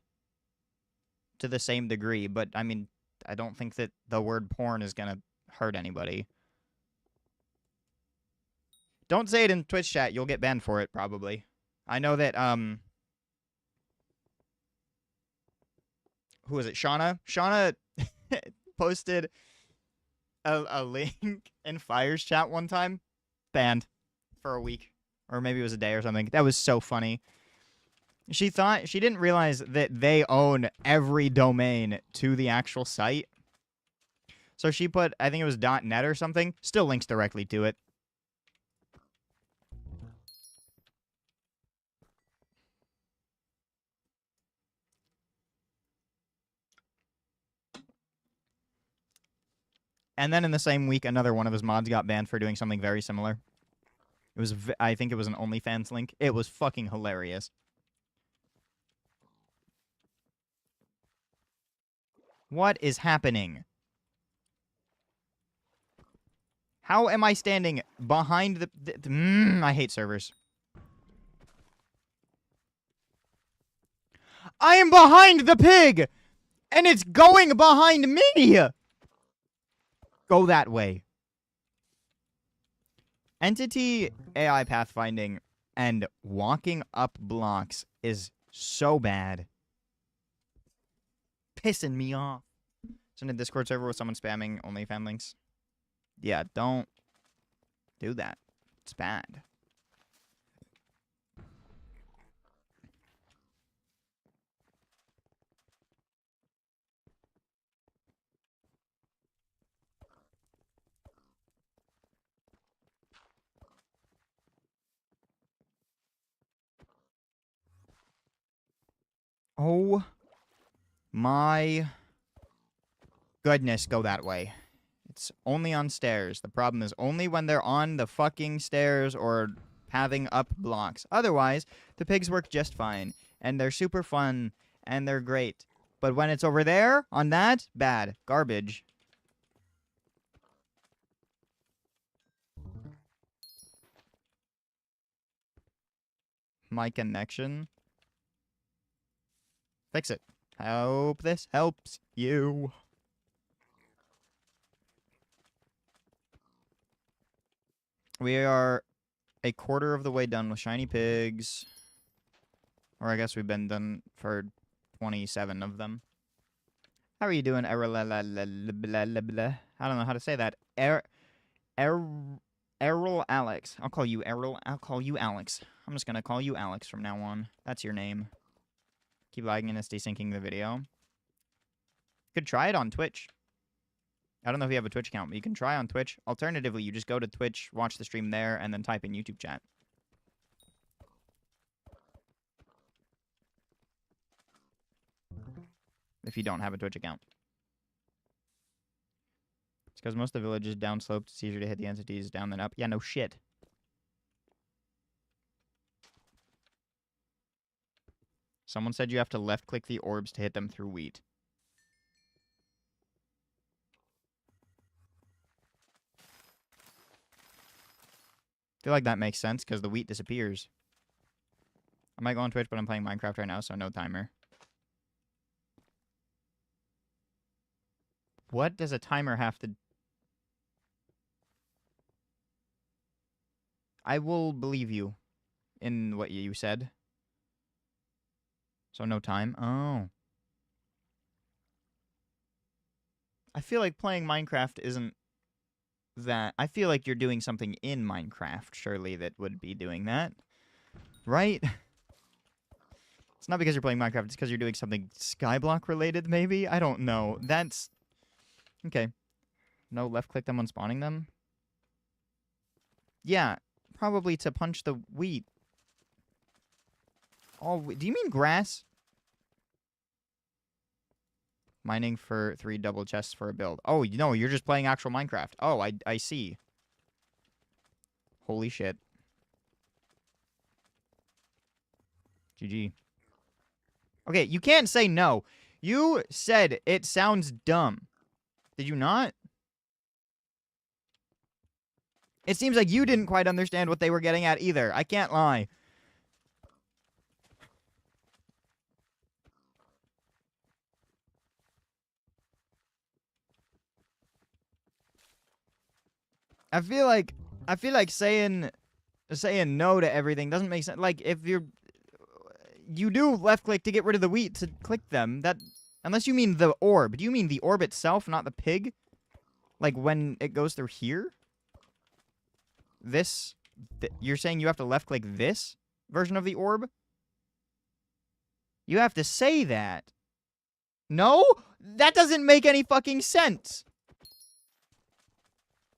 to the same degree, but I mean, I don't think that the word porn is gonna hurt anybody. Don't say it in Twitch chat. You'll get banned for it, probably. I know that, who was it? Shauna? Shauna posted a link in Fire's chat one time. Banned for a week. Or maybe it was a day or something. That was so funny. She didn't realize that they own every domain to the actual site. So she put, I think it was .net or something. Still links directly to it. And then in the same week, another one of his mods got banned for doing something very similar. It was, I think it was an OnlyFans link. It was fucking hilarious. What is happening? How am I standing behind the I hate servers. I am behind the pig! And it's going behind me! Go that way. Entity AI pathfinding and walking up blocks is so bad. Pissing me off. It's in a Discord server with someone spamming OnlyFans links. Yeah, don't do that. It's bad. Oh my goodness, go that way. It's only on stairs. The problem is only when they're on the fucking stairs or pathing up blocks. Otherwise, the pigs work just fine. And they're super fun. And they're great. But when it's over there, on that, bad. Garbage. My connection. Fix it. Hope this helps you. We are a quarter of the way done with shiny pigs. Or I guess we've been done for 27 of them. How are you doing? I don't know how to say that. Errol Alex. I'll call you Errol. I'll call you Alex. I'm just going to call you Alex from now on. That's your name. Keep lagging and it's desyncing the video. Could try it on Twitch. I don't know if you have a Twitch account, but you can try on Twitch. Alternatively, you just go to Twitch, watch the stream there, and then type in YouTube chat. If you don't have a Twitch account. It's because most of the village is downsloped. It's easier to hit the entities down than up. Yeah, no shit. Someone said you have to left-click the orbs to hit them through wheat. I feel like that makes sense, because the wheat disappears. I might go on Twitch, but I'm playing Minecraft right now, so no timer. What does a timer have to... I will believe you in what you said. So no time? Oh. I feel like playing Minecraft isn't that... I feel like you're doing something in Minecraft, surely, that would be doing that. Right? It's not because you're playing Minecraft, it's because you're doing something Skyblock related, maybe? I don't know. That's... Okay. No, left-click them when spawning them? Yeah, probably to punch the wheat. Oh, do you mean grass? Mining for 3 double chests for a build. Oh, no, you're just playing actual Minecraft. Oh, I see. Holy shit. GG. Okay, you can't say no. You said it sounds dumb. Did you not? It seems like you didn't quite understand what they were getting at either. I can't lie. I feel like saying no to everything doesn't make sense. Like if you do left click to get rid of the wheat to click them. That unless you mean the orb. Do you mean the orb itself, not the pig? Like when it goes through here? You're saying you have to left click this version of the orb? You have to say that. No? That doesn't make any fucking sense.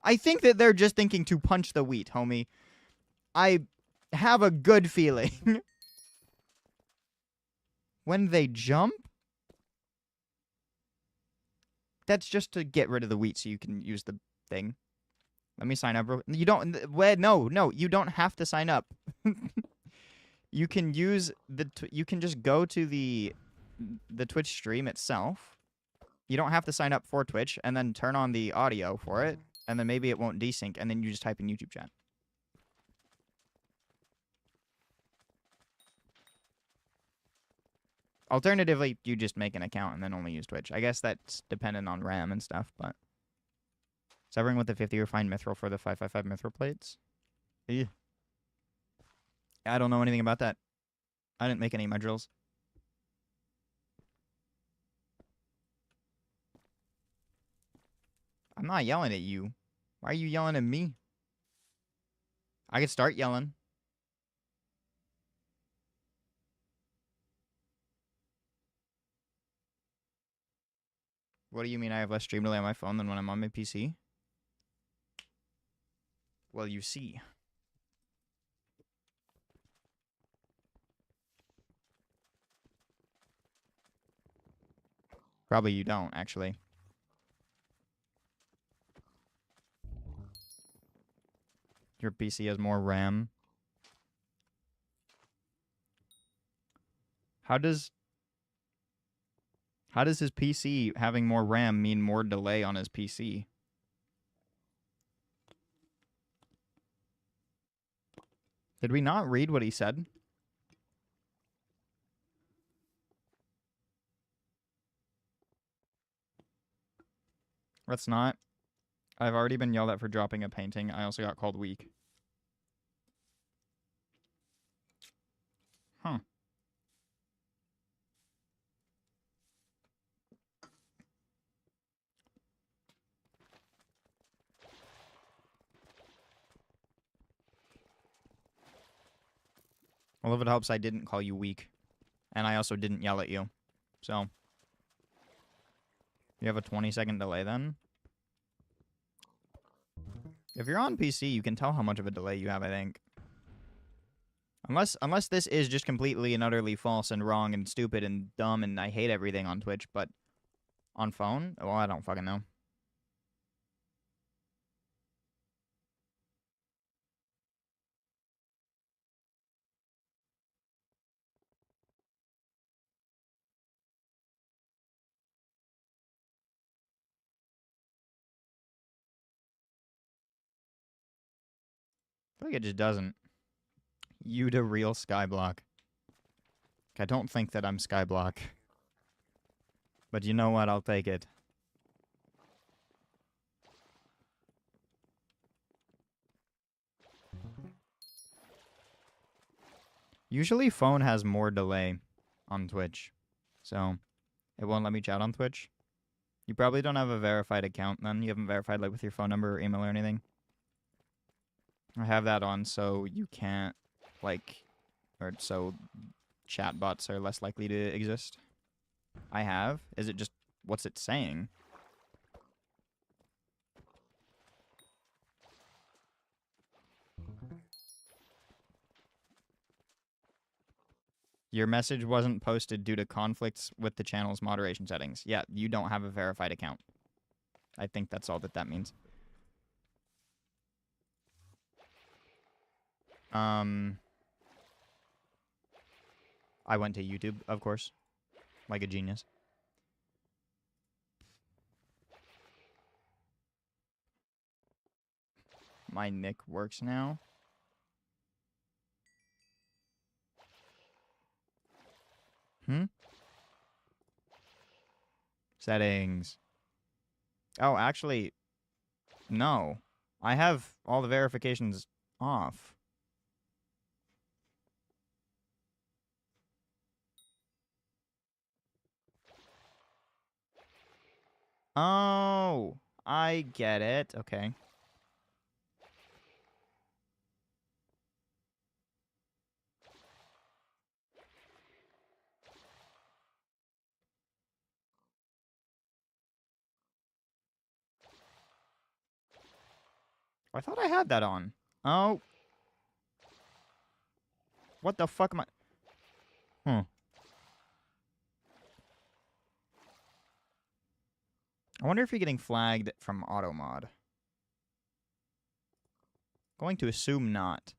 I think that they're just thinking to punch the wheat, homie. I have a good feeling. When they jump? That's just to get rid of the wheat so you can use the thing. Let me sign up. You don't... No, you don't have to sign up. You can use you can just go to the Twitch stream itself. You don't have to sign up for Twitch, and then turn on the audio for it, and then maybe it won't desync, and then you just type in YouTube chat. Alternatively, you just make an account and then only use Twitch. I guess that's dependent on RAM and stuff, but... Severing with the 50 refined mithril for the 555 mithril plates? Yeah. I don't know anything about that. I didn't make any of my drills. I'm not yelling at you. Why are you yelling at me? I could start yelling. What do you mean I have less stream delay on my phone than when I'm on my PC? Well, you see. Probably you don't, actually. Your PC has more RAM. How does his PC having more RAM mean more delay on his PC? Did we not read what he said? Let's not. I've already been yelled at for dropping a painting. I also got called weak. Huh. Well, if it helps, I didn't call you weak. And I also didn't yell at you. So. You have a 20-second delay then? If you're on PC, you can tell how much of a delay you have, I think. Unless this is just completely and utterly false and wrong and stupid and dumb and I hate everything on Twitch, but on phone? Well, I don't fucking know. I feel like it just doesn't. You the real Skyblock. I don't think that I'm Skyblock. But you know what? I'll take it. Usually phone has more delay on Twitch. So, it won't let me chat on Twitch. You probably don't have a verified account then. You haven't verified like with your phone number or email or anything. I have that on so you can't, like, or so chatbots are less likely to exist. I have. Is it just, what's it saying? Your message wasn't posted due to conflicts with the channel's moderation settings. Yeah, you don't have a verified account. I think that's all that means. I went to YouTube, of course. Like a genius. My nick works now. Settings. Oh, actually, no. I have all the verifications off. Oh, I get it. Okay. I thought I had that on. Oh. What the fuck am I... Hmm. I wonder if you're getting flagged from auto mod. Going to assume not.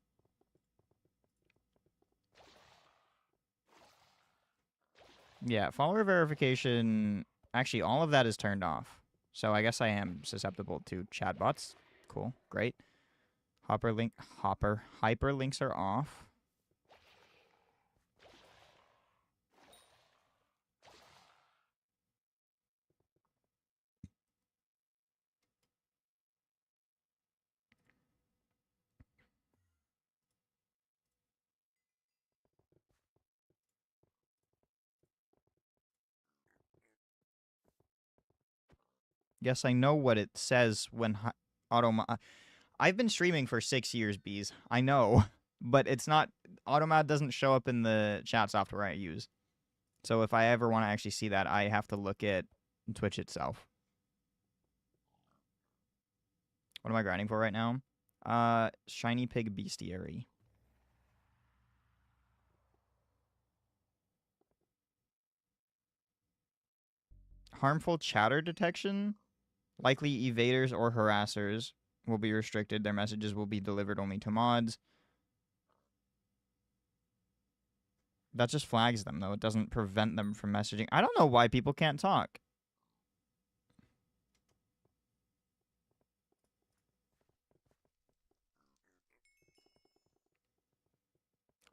Yeah, follower verification... Actually, all of that is turned off. So I guess I am susceptible to chatbots. Cool. Great. Hyperlinks are off. Yes, I know what it says when I've been streaming for 6 years, bees. I know, but it's not... Automod doesn't show up in the chat software I use. So if I ever want to actually see that, I have to look at Twitch itself. What am I grinding for right now? Shiny Pig Bestiary. Harmful chatter detection? Likely evaders or harassers will be restricted. Their messages will be delivered only to mods. That just flags them, though. It doesn't prevent them from messaging. I don't know why people can't talk.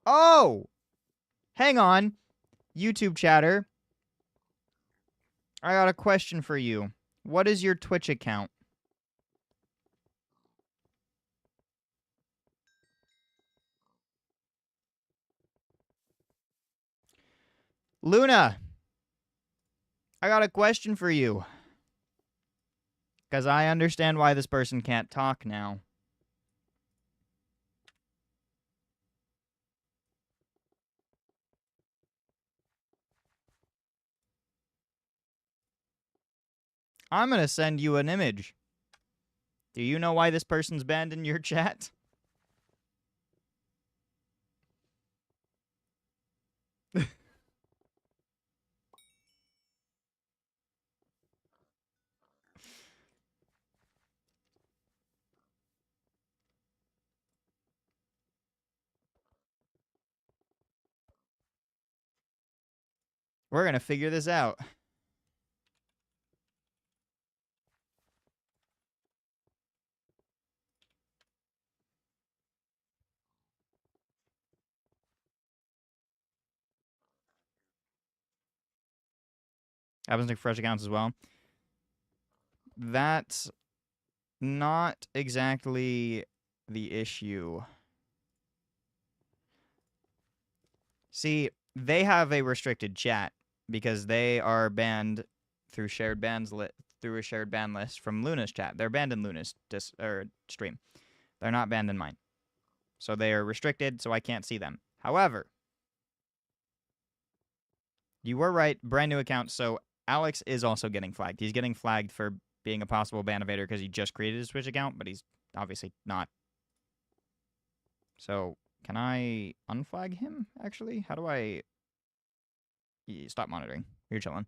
Oh! Hang on. YouTube chatter. I got a question for you. What is your Twitch account? Luna! I got a question for you. Because I understand why this person can't talk now. I'm going to send you an image. Do you know why this person's banned in your chat? We're going to figure this out. Happens to fresh accounts as well. That's not exactly the issue. See, they have a restricted chat because they are banned through through a shared ban list from Luna's chat. They're banned in Luna's stream. They're not banned in mine. So they are restricted, so I can't see them. However, you were right, brand new account, so Alex is also getting flagged. He's getting flagged for being a possible ban evader because he just created his Twitch account, but he's obviously not. So, can I unflag him, actually? How do I... Stop monitoring. You're chilling.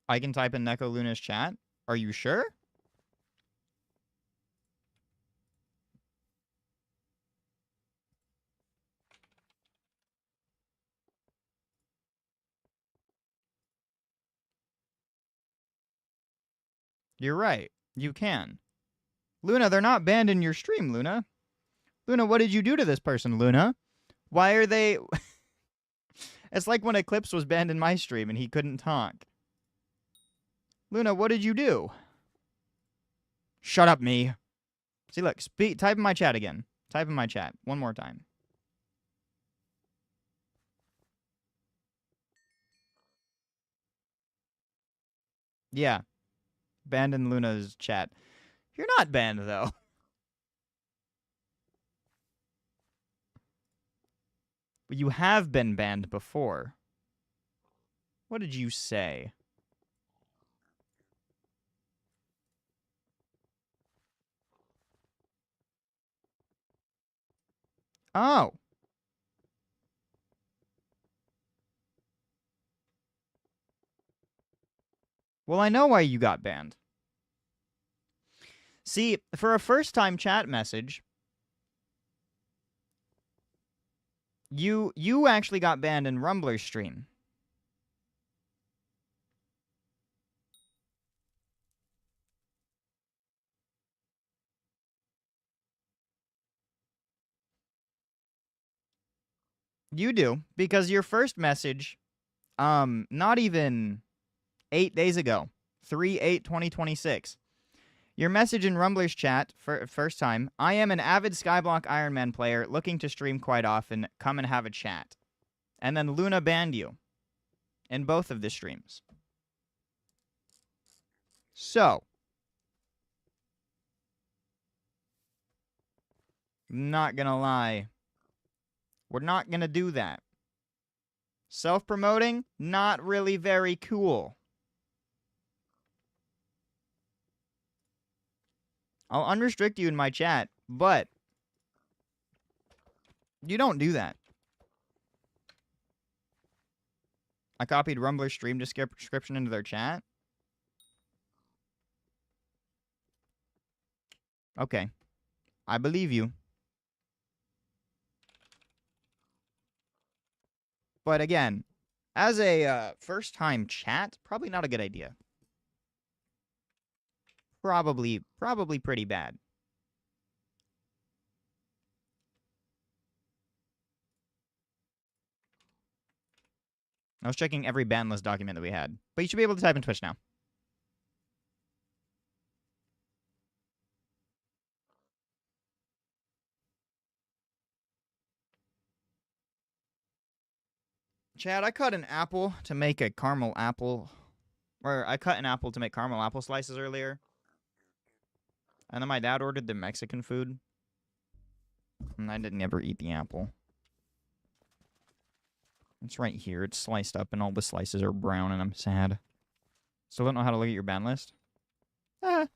I can type in Neko Luna's chat. Are you sure? You're right. You can. Luna, they're not banned in your stream, Luna. Luna, what did you do to this person, Luna? Why are they... It's like when Eclipse was banned in my stream and he couldn't talk. Luna, what did you do? Shut up, me. See, look, type in my chat again. Type in my chat one more time. Yeah. Banned in Luna's chat. You're not banned, though. But you have been banned before. What did you say? Oh. Well, I know why you got banned. See, for a first-time chat message, you actually got banned in Rumbler's stream. You do, because your first message, not even 8 days ago, 3/8/2026. Your message in Rumbler's chat, for first time, I am an avid Skyblock Iron Man player, looking to stream quite often, come and have a chat. And then Luna banned you in both of the streams. So, not gonna lie, we're not gonna do that. Self-promoting, not really very cool. I'll unrestrict you in my chat, but you don't do that. I copied Rumbler's stream description into their chat. Okay. I believe you. But again, as a first-time chat, probably not a good idea. Probably pretty bad. I was checking every ban list document that we had. But you should be able to type in Twitch now. Chad, I cut an apple to make a caramel apple. Or I cut an apple to make caramel apple slices earlier. And then my dad ordered the Mexican food. And I didn't ever eat the apple. It's right here. It's sliced up and all the slices are brown and I'm sad. Still don't know how to look at your ban list? I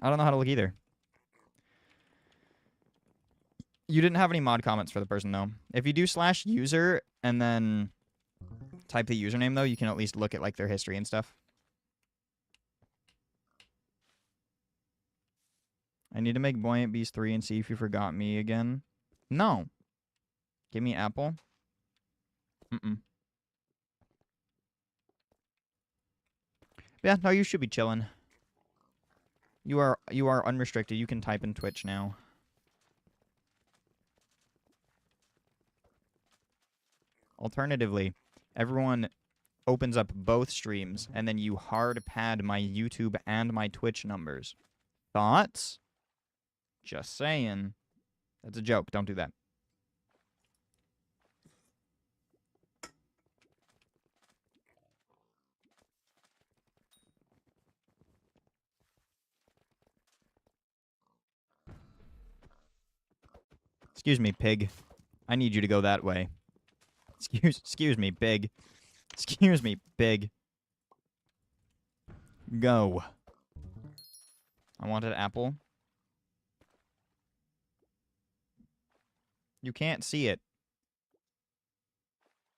don't know how to look either. You didn't have any mod comments for the person, though. If you do /user and then type the username, though, you can at least look at, like, their history and stuff. I need to make Buoyant Beast 3 and see if you forgot me again. No. Give me apple. Yeah, no, you should be chilling. You are unrestricted. You can type in Twitch now. Alternatively, everyone opens up both streams, and then you hard pad my YouTube and my Twitch numbers. Thoughts? Just saying. That's a joke. Don't do that. Excuse me, pig. I need you to go that way. Excuse me, pig. Excuse me, pig. Go. I wanted apple. You can't see it.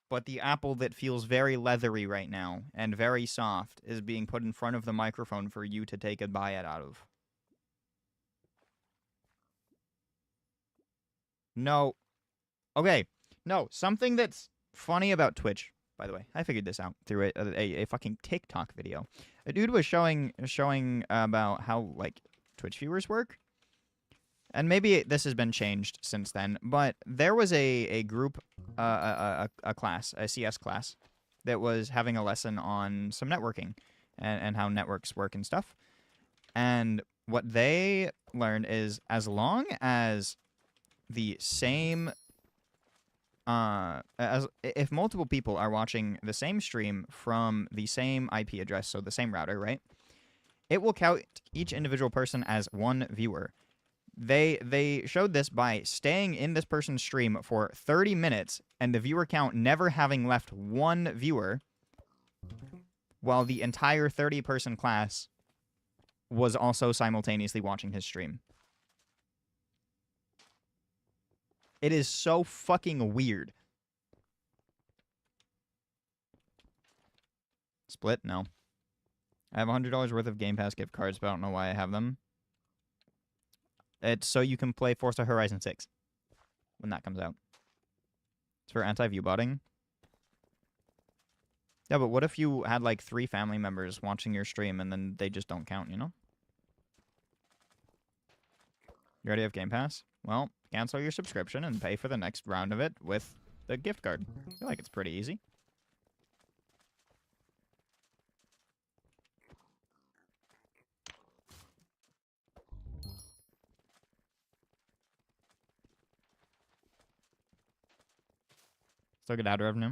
But the apple that feels very leathery right now and very soft is being put in front of the microphone for you to take a bite out of. No. Okay. No, something that's funny about Twitch, by the way. I figured this out through a fucking TikTok video. A dude was showing about how, like, Twitch viewers work. And maybe this has been changed since then, but there was a group, a class, a CS class, that was having a lesson on some networking and how networks work and stuff. And what they learned is as long as the same, if multiple people are watching the same stream from the same IP address, so the same router, right? It will count each individual person as one viewer. They showed this by staying in this person's stream for 30 minutes and the viewer count never having left one viewer while the entire 30-person class was also simultaneously watching his stream. It is so fucking weird. Split? No. I have $100 worth of Game Pass gift cards, but I don't know why I have them. It's so you can play Forza Horizon 6 when that comes out. It's for anti-view botting. Yeah, but what if you had like 3 family members watching your stream and then they just don't count, you know? You already have Game Pass? Well, cancel your subscription and pay for the next round of it with the gift card. I feel like it's pretty easy. Still get ad revenue.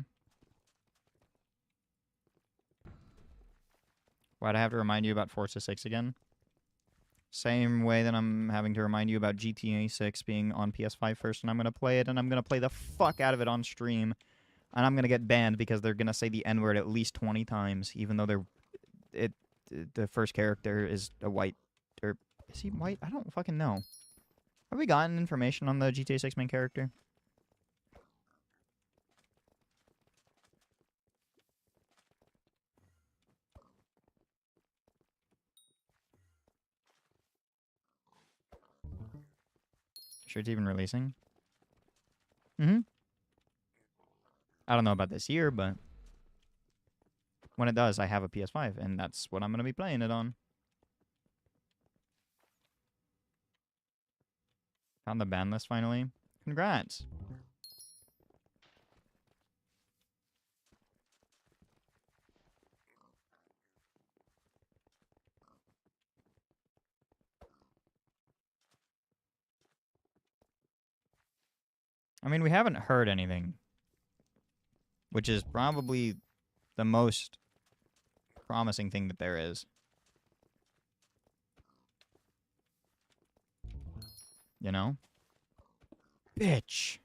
Why'd I have to remind you about Forza 6 again? Same way that I'm having to remind you about GTA 6 being on PS5 first, and I'm going to play it, and I'm going to play the fuck out of it on stream, and I'm going to get banned because they're going to say the N-word at least 20 times, even though the first character is a white, or is he white? I don't fucking know. Have we gotten information on the GTA 6 main character? Sure it's even releasing? Mm-hmm. I don't know about this year, but when it does, I have a PS5, and that's what I'm going to be playing it on. Found the ban list finally. Congrats. I mean, we haven't heard anything, which is probably the most promising thing that there is. You know? Bitch.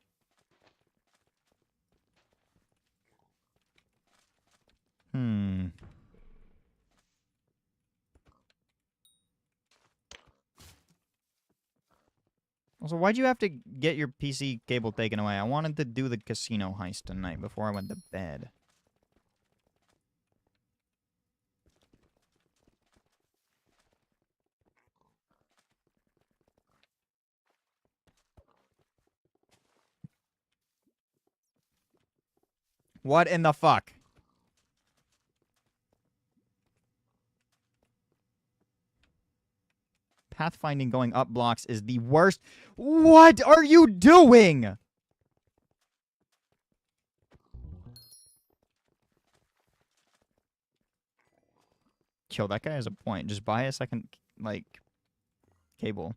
Also, why'd you have to get your PC cable taken away? I wanted to do the casino heist tonight before I went to bed. What in the fuck? Pathfinding going up blocks is the worst. What are you doing? Chill, that guy has a point. Just buy a second, like, cable.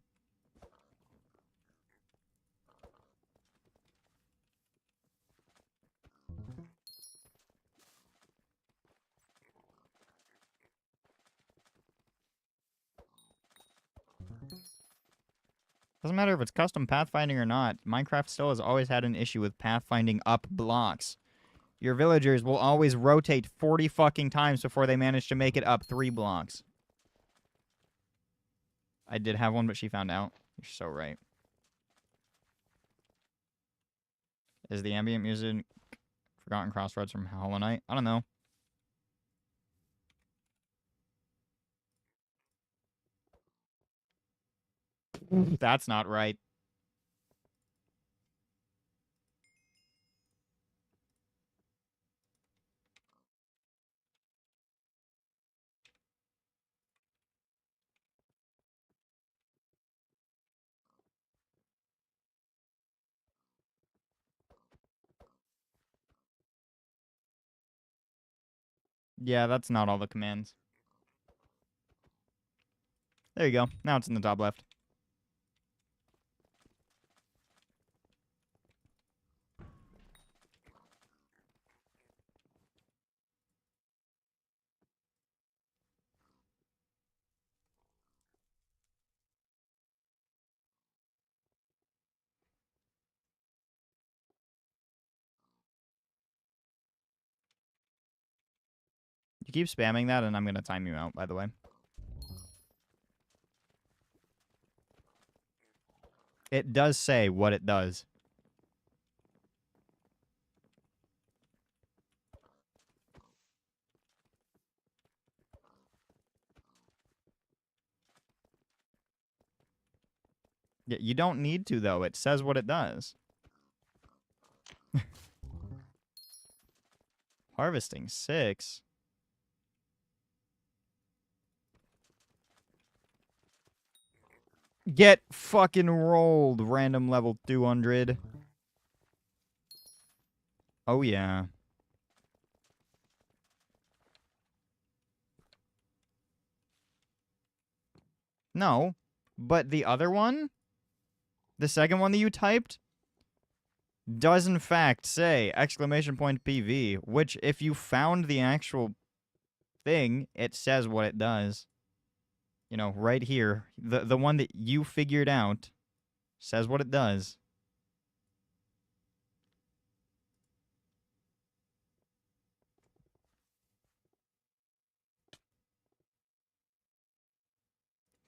Doesn't matter if it's custom pathfinding or not. Minecraft still has always had an issue with pathfinding up blocks. Your villagers will always rotate 40 fucking times before they manage to make it up 3 blocks. I did have one, but she found out. You're so right. Is the ambient music Forgotten Crossroads from Hollow Knight? I don't know. That's not right. Yeah, that's not all the commands. There you go. Now it's in the top left. You keep spamming that, and I'm going to time you out, by the way. It does say what it does. Yeah, you don't need to, though. It says what it does. Harvesting 6. Get fucking rolled, random level 200. Oh, yeah. No, but the other one, the second one that you typed, does in fact say exclamation point PV, which if you found the actual thing, it says what it does. You know, right here, the one that you figured out says what it does.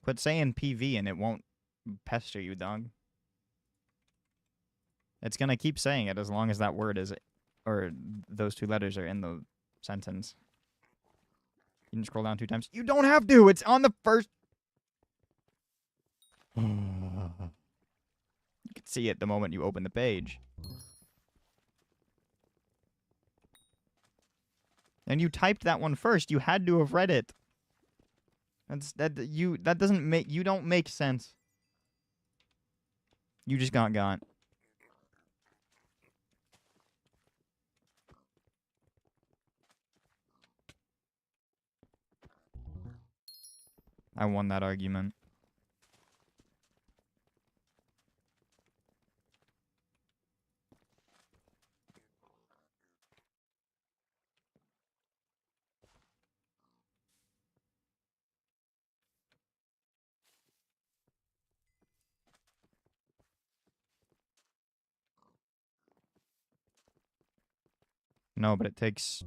Quit saying PV and it won't pester you, dog. It's gonna keep saying it as long as that word is, or those 2 letters are in the sentence. You can scroll down 2 times. You don't have to. It's on the first. You can see it the moment you open the page. And you typed that one first. You had to have read it. That doesn't make you don't make sense. You just got. I won that argument. No, but it takes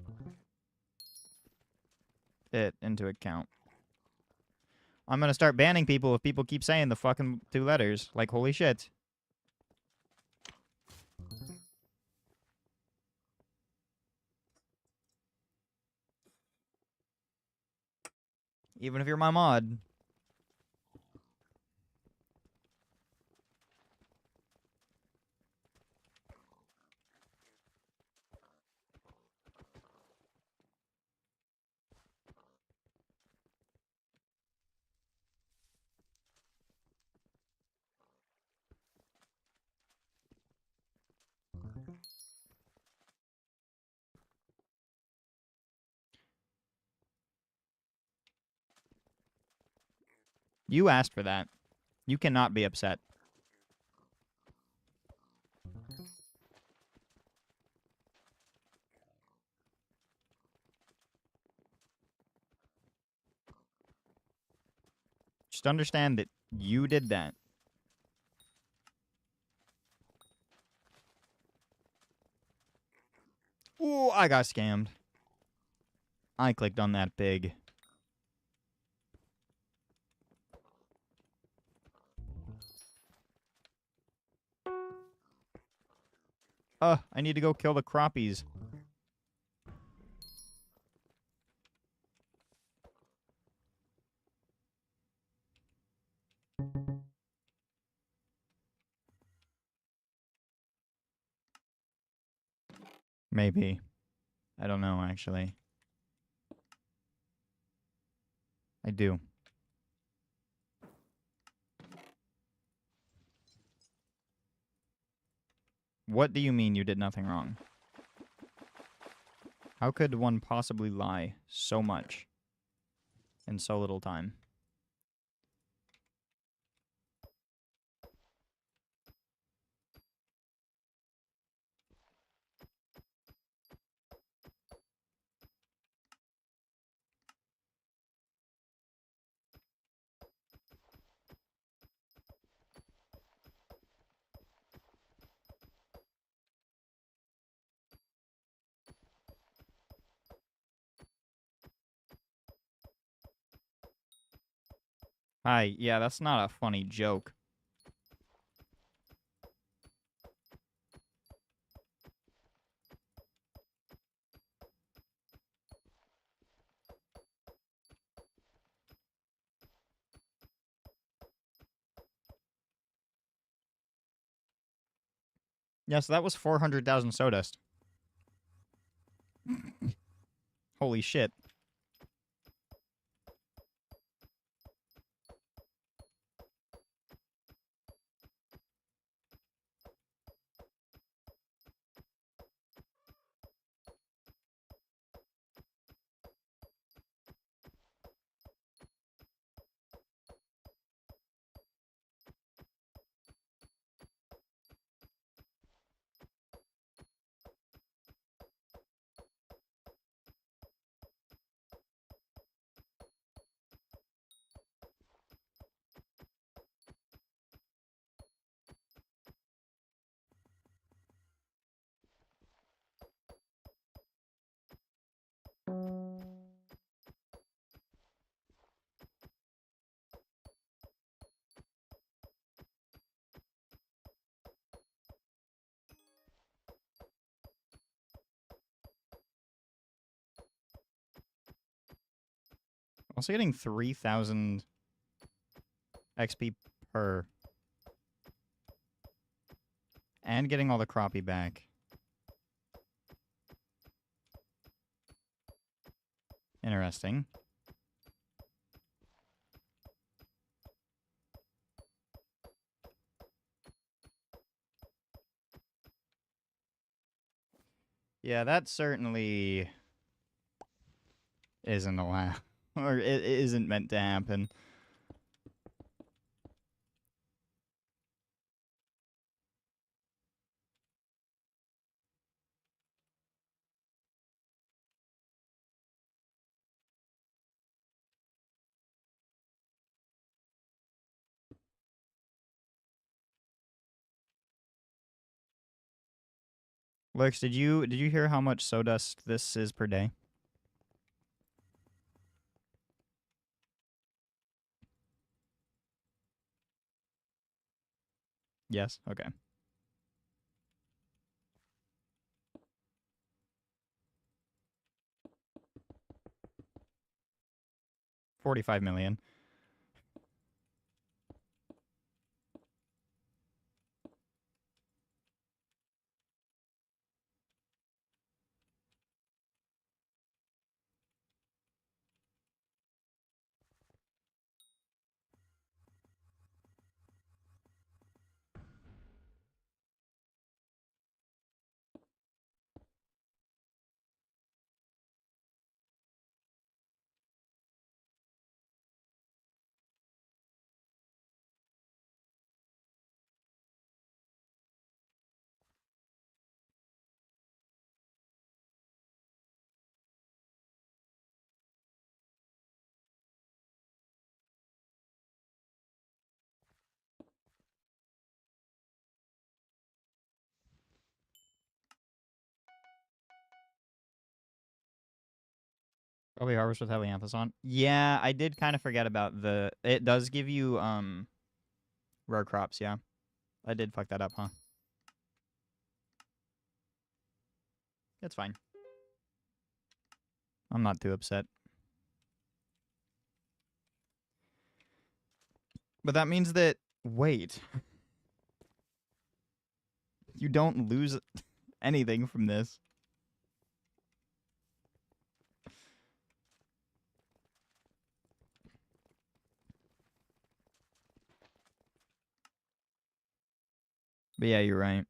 it into account. I'm gonna start banning people if people keep saying the fucking 2 letters. Like, holy shit. Even if you're my mod. You asked for that. You cannot be upset. Just understand that you did that. Ooh, I got scammed. I clicked on that pig. I need to go kill the crappies. Maybe. I don't know, actually. I do. What do you mean you did nothing wrong? How could one possibly lie so much in so little time? Hi, yeah, that's not a funny joke. Yeah, so that was 400,000 Sawdust. Holy shit. Also getting 3,000 XP per. And getting all the crappie back. Interesting. Yeah, that certainly isn't allowed. Or it isn't meant to happen. Lurx, did you hear how much Sawdust this is per day? Yes? Okay. 45 million. Probably harvest with Helianthus on. Yeah, I did kind of forget about the... It does give you, rare crops, yeah. I did fuck that up, huh? It's fine. I'm not too upset. But that means that... Wait. You don't lose anything from this. But yeah, you're right.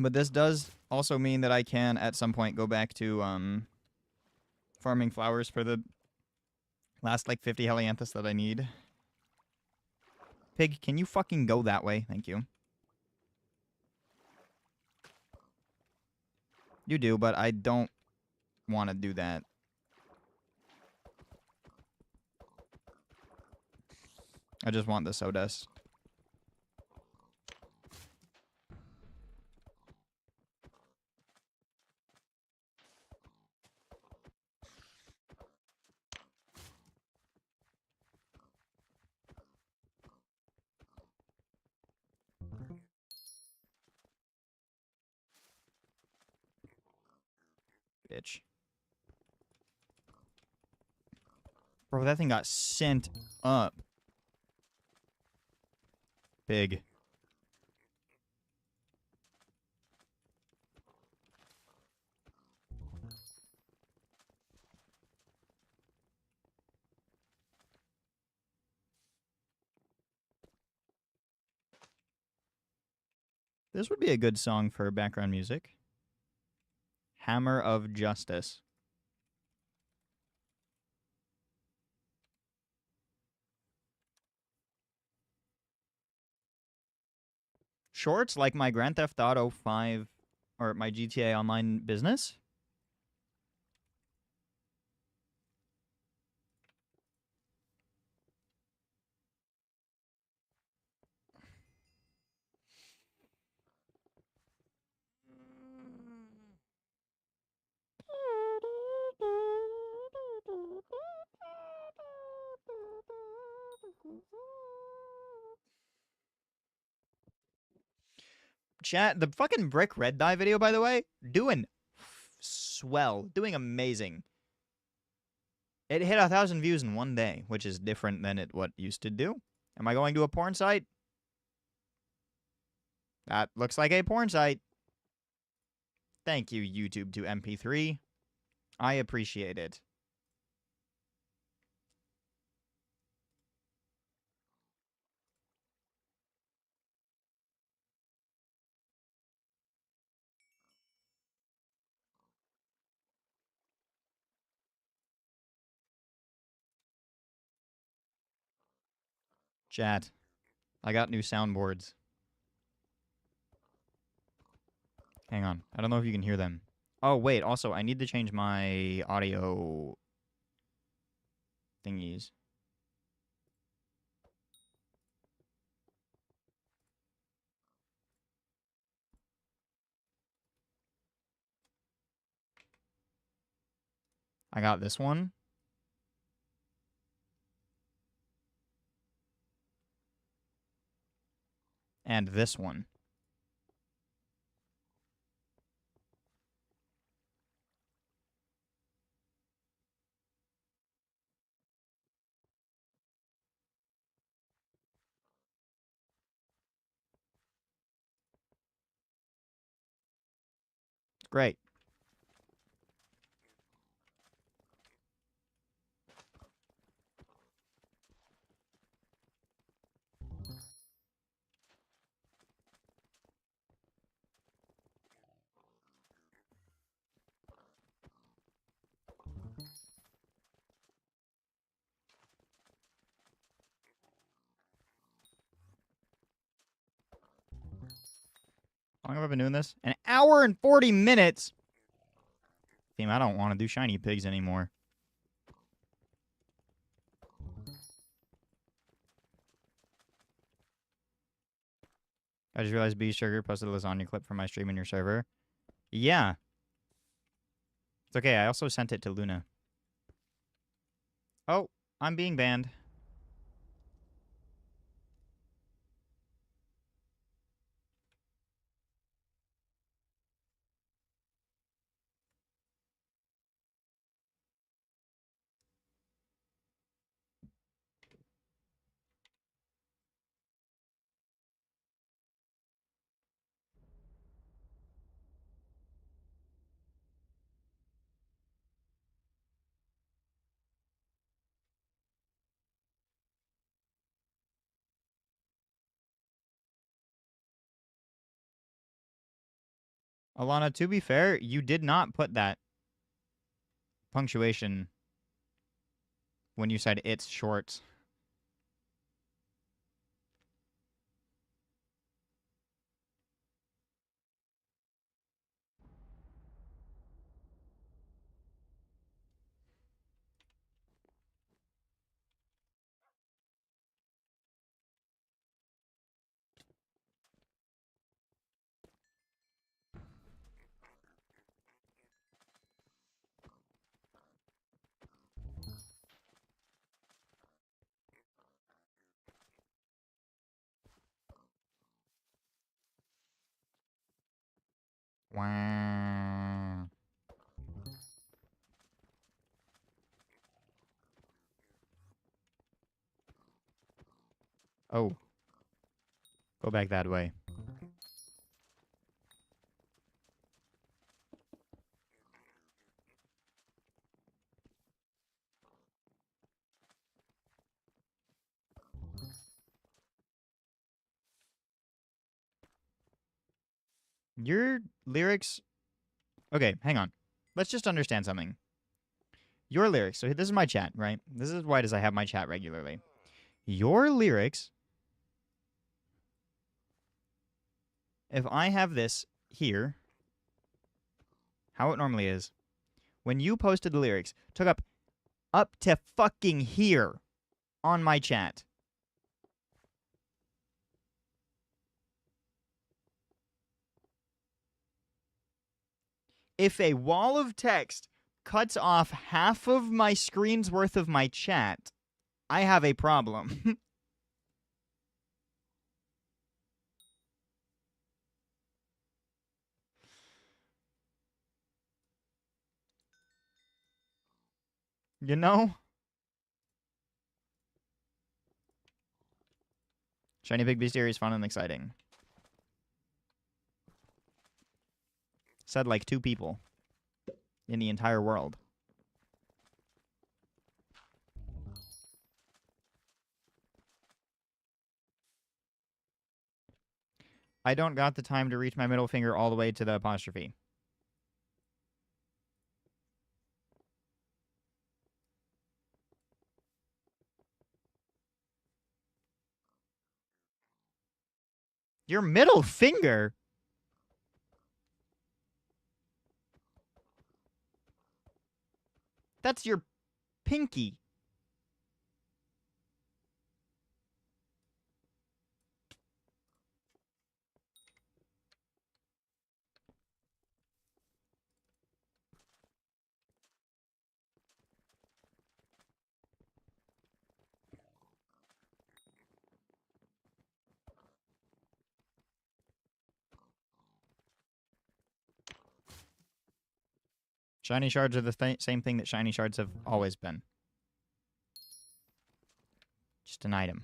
But this does also mean that I can, at some point, go back to farming flowers for the last, like, 50 helianthus that I need. Pig, can you fucking go that way? Thank you. You do, but I don't want to do that. I just want the sodas. Bitch. Bro, that thing got sent up. Big. This would be a good song for background music. Hammer of Justice. Shorts like my Grand Theft Auto 5 or my GTA Online business? Chat, the fucking Brick Red Dye video, by the way, doing swell. Doing amazing. It hit 1,000 views in one day, which is different than what used to do. Am I going to a porn site? That looks like a porn site. Thank you, YouTube to MP3. I appreciate it. Chat, I got new soundboards. Hang on. I don't know if you can hear them. Oh, wait. Also, I need to change my audio thingies. I got this one. And this one. Great. How long have I been doing this? An hour and 40 minutes? Team, I don't want to do shiny pigs anymore. I just realized B Sugar posted a lasagna clip from my stream in your server. Yeah. It's okay, I also sent it to Luna. Oh, I'm being banned. Alana, to be fair, you did not put that punctuation when you said it's short. Wow. Oh. Go back that way. Your lyrics... Okay, hang on. Let's just understand something. Your lyrics... So this is my chat, right? This is why does I have my chat regularly. Your lyrics... If I have this here, how it normally is, when you posted the lyrics, took up to fucking here on my chat. If a wall of text cuts off half of my screen's worth of my chat, I have a problem. You know? Shiny Big Beast is fun and exciting. Said like 2 people in the entire world. I don't got the time to reach my middle finger all the way to the apostrophe. Your middle finger? That's your pinky. Shiny shards are the same thing that shiny shards have always been. Just an item.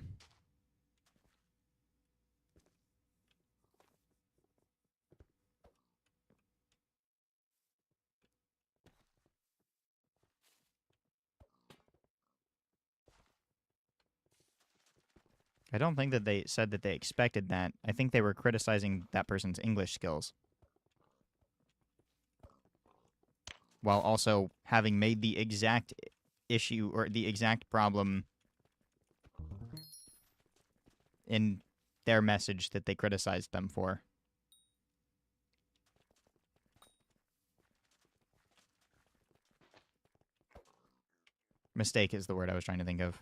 I don't think that they said that they expected that. I think they were criticizing that person's English skills. While also having made the exact issue or the exact problem in their message that they criticized them for. Mistake is the word I was trying to think of.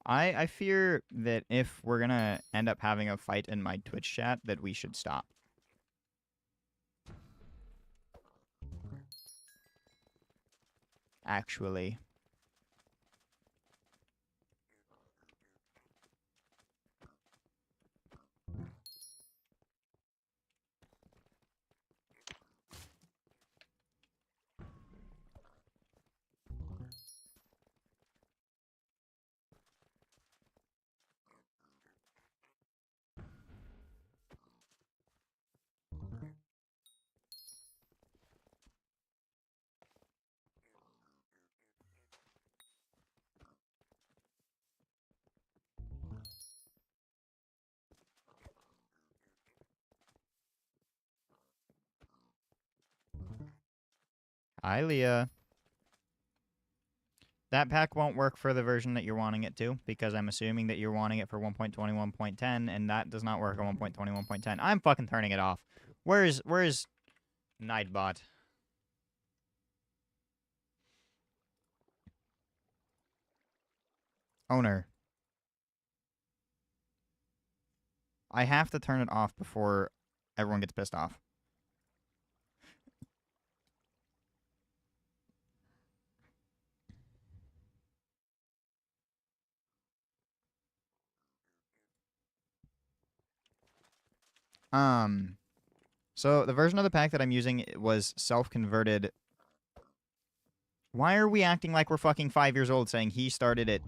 I fear that if we're gonna end up having a fight in my Twitch chat, that we should stop. Actually. Hi, Leah. That pack won't work for the version that you're wanting it to, because I'm assuming that you're wanting it for 1.21.10, and that does not work on 1.21.10. I'm fucking turning it off. Where's Nightbot? Owner. I have to turn it off before everyone gets pissed off. So the version of the pack that I'm using was self-converted. Why are we acting like we're fucking 5 years old saying he started it?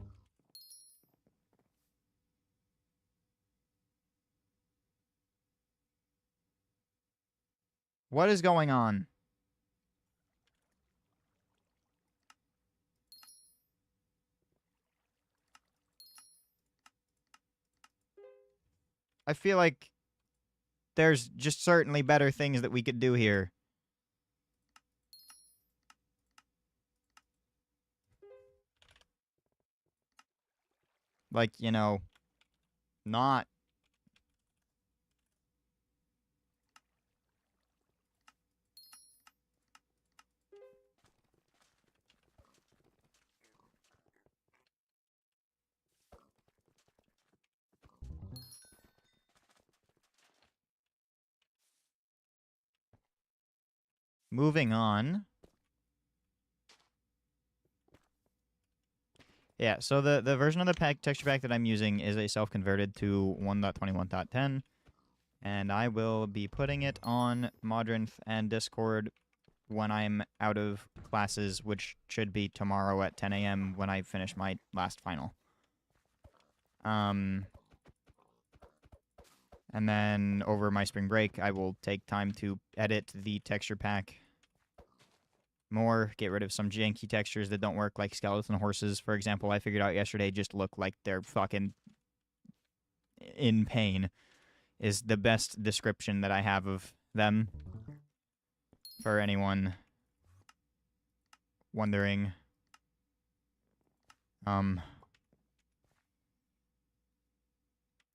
What is going on? I feel like there's just certainly better things that we could do here. Like, you know, not... Moving on. Yeah, so the version of the texture pack that I'm using is a self-converted to 1.21.10. And I will be putting it on Modrinth and Discord when I'm out of classes, which should be tomorrow at 10 a.m. when I finish my last final. And then over my spring break, I will take time to edit the texture pack more, get rid of some janky textures that don't work, like skeleton horses, for example. I figured out yesterday just look like they're fucking in pain, is the best description that I have of them. For anyone wondering. The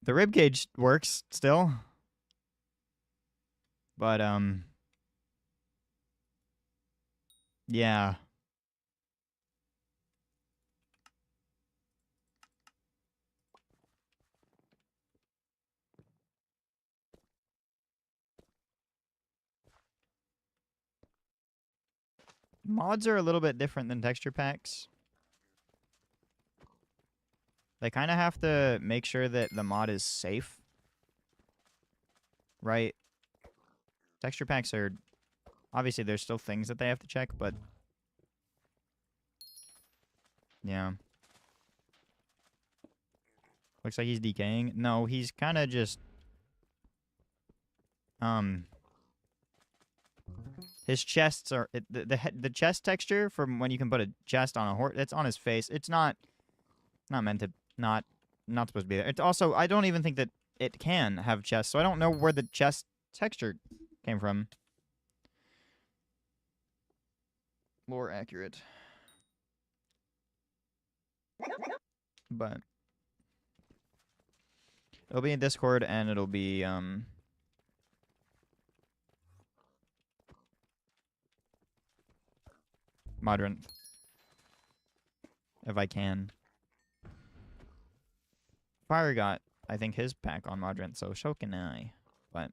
ribcage works still. But, yeah. Mods are a little bit different than texture packs. They kind of have to make sure that the mod is safe. Right? Texture packs are... Obviously, there's still things that they have to check, but... Yeah. Looks like he's decaying. No, he's kind of just... His chests are... The chest texture from when you can put a chest on a horse... It's on his face. It's not meant to... Not supposed to be there. It's also... I don't even think that it can have chests, so I don't know where the chest texture came from. Lore accurate. But... It'll be in Discord, and it'll be, Modern. If I can. Fire got, I think, his pack on Modern, so can I. But...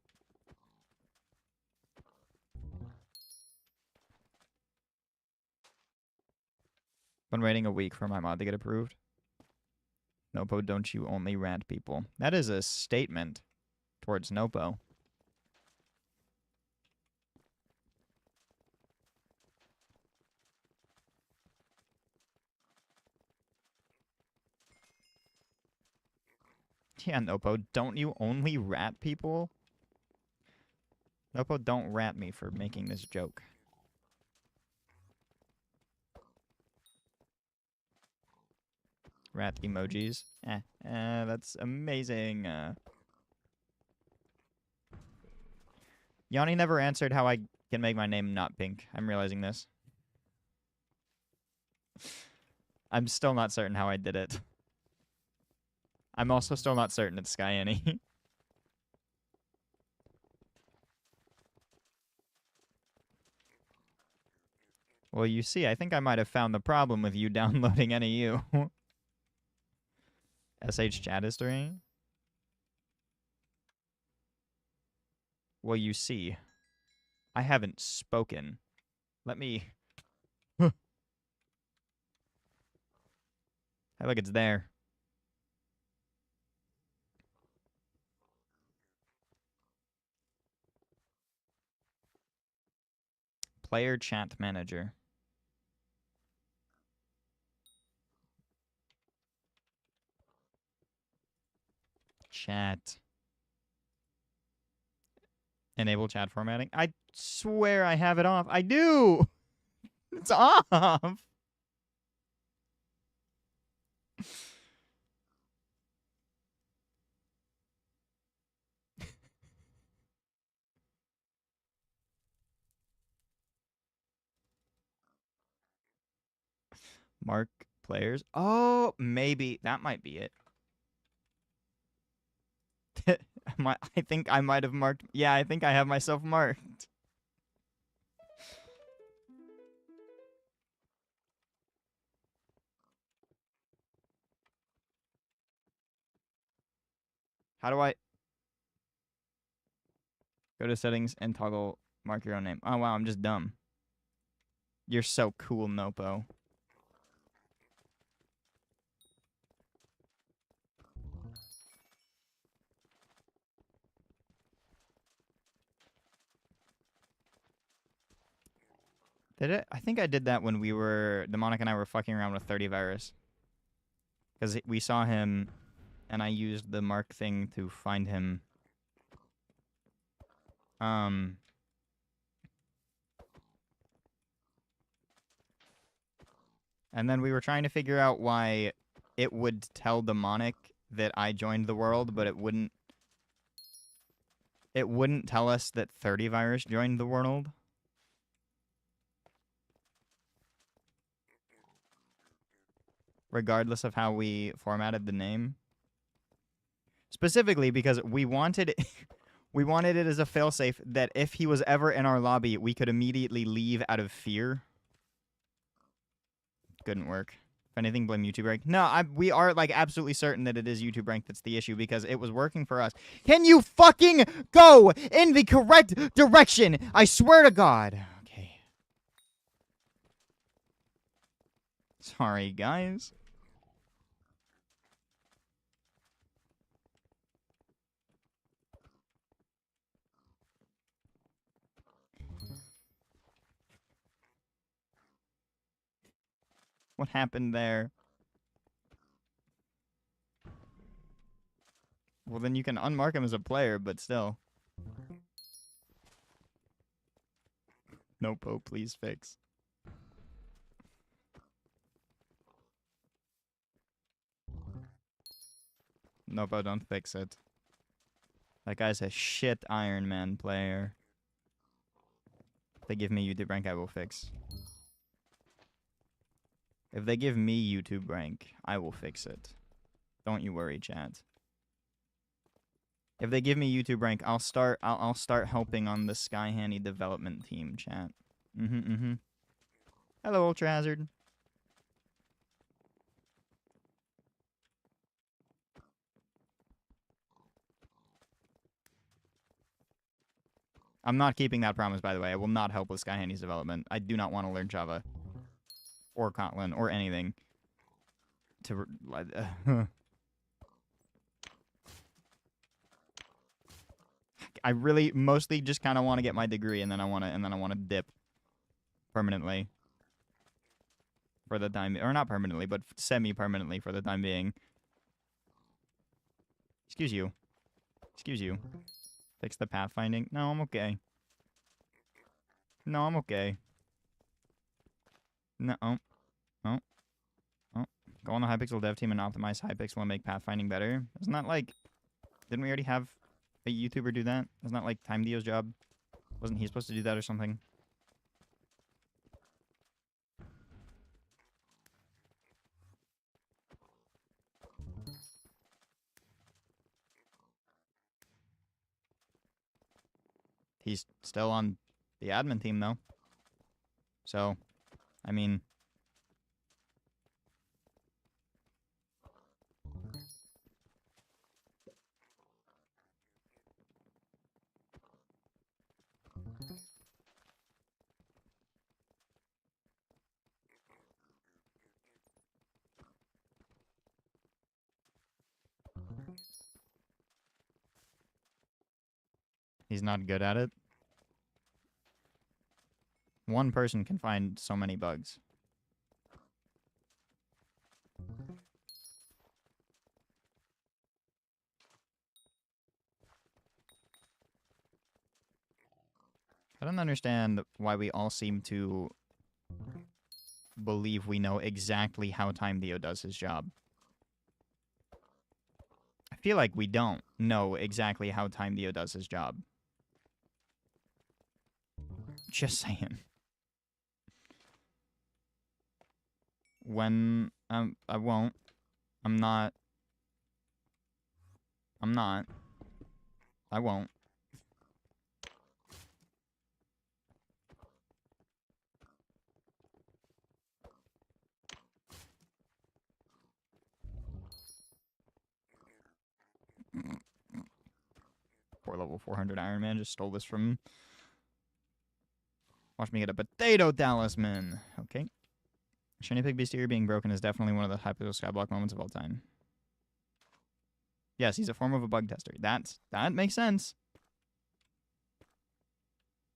Been waiting a week for my mod to get approved. Nopo, don't you only rant people. That is a statement towards Nopo. Yeah, Nopo, don't you only rat people? Nopo, don't rat me for making this joke. Rat emojis. That's amazing. Yanni never answered how I can make my name not pink. I'm realizing this. I'm still not certain how I did it. I'm also still not certain it's SkyAny. Well, you see, I think I might have found the problem with you downloading NEU. SH chat history? Well, you see, I haven't spoken. Let me... Hey, look, it's there. Player chat manager. Chat. Enable chat formatting. I swear I have it off. I do! It's off! Mark players. Oh, maybe. That might be it. I think I might have marked. Yeah, I think I have myself marked. How do I go to settings and toggle mark your own name? Oh, wow, I'm just dumb. You're so cool, Nopo. Did it? I think I did that when we were... Demonic and I were fucking around with 30 virus. Because we saw him, and I used the mark thing to find him. And then we were trying to figure out why it would tell Demonic that I joined the world, but it wouldn't tell us that 30 virus joined the world. Regardless of how we formatted the name. Specifically because we wanted we wanted it as a failsafe that if he was ever in our lobby, we could immediately leave out of fear. Couldn't work. If anything, blame YouTube rank. No, we are like absolutely certain that it is YouTube rank that's the issue because it was working for us. Can you fucking go in the correct direction? I swear to God. Okay. Sorry, guys. What happened there? Well, then you can unmark him as a player, but still. Nope, oh, please fix. Nope, oh, don't fix it. That guy's a shit Iron Man player. If they give me YouTube rank, I will fix. If they give me YouTube rank, I will fix it. Don't you worry, chat. If they give me YouTube rank, I'll start helping on the SkyHandy development team, chat. Hello, Ultra Hazard. I'm not keeping that promise, by the way. I will not help with SkyHandy's development. I do not want to learn Java. Or Kotlin, or anything. I really mostly just kind of want to get my degree, and then I want to dip permanently for the time, or not permanently, but semi-permanently for the time being. Excuse you. Excuse you. Fix the pathfinding. No, I'm okay. No, I'm okay. No. Oh. Go on the Hypixel dev team and optimize Hypixel and make pathfinding better. Isn't that like... Didn't we already have a YouTuber do that? Isn't that like Time Dio's job? Wasn't he supposed to do that or something? He's still on the admin team, though. So, I mean... He's not good at it. One person can find so many bugs. I don't understand why we all seem to believe we know exactly how Time Theo does his job. I feel like we don't know exactly how Time Theo does his job. Just saying. When I won't. I'm not. I won't. Poor level 400 Iron Man just stole this from... Watch me get a potato talisman. Okay. Shiny Pig Beastier being broken is definitely one of the Hypixel Skyblock moments of all time. Yes, he's a form of a bug tester. That makes sense.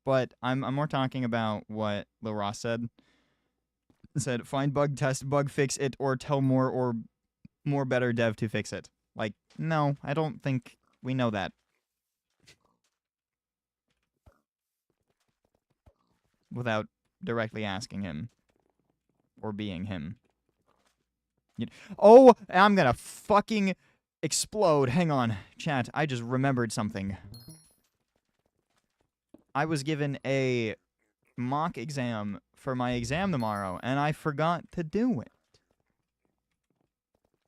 But I'm more talking about what Lurx said. It said, find bug test, bug fix it, or tell more better dev to fix it. Like, no, I don't think we know that. Without directly asking him. Or being him. Oh, I'm gonna fucking explode. Hang on, chat. I just remembered something. I was given a mock exam for my exam tomorrow, and I forgot to do it.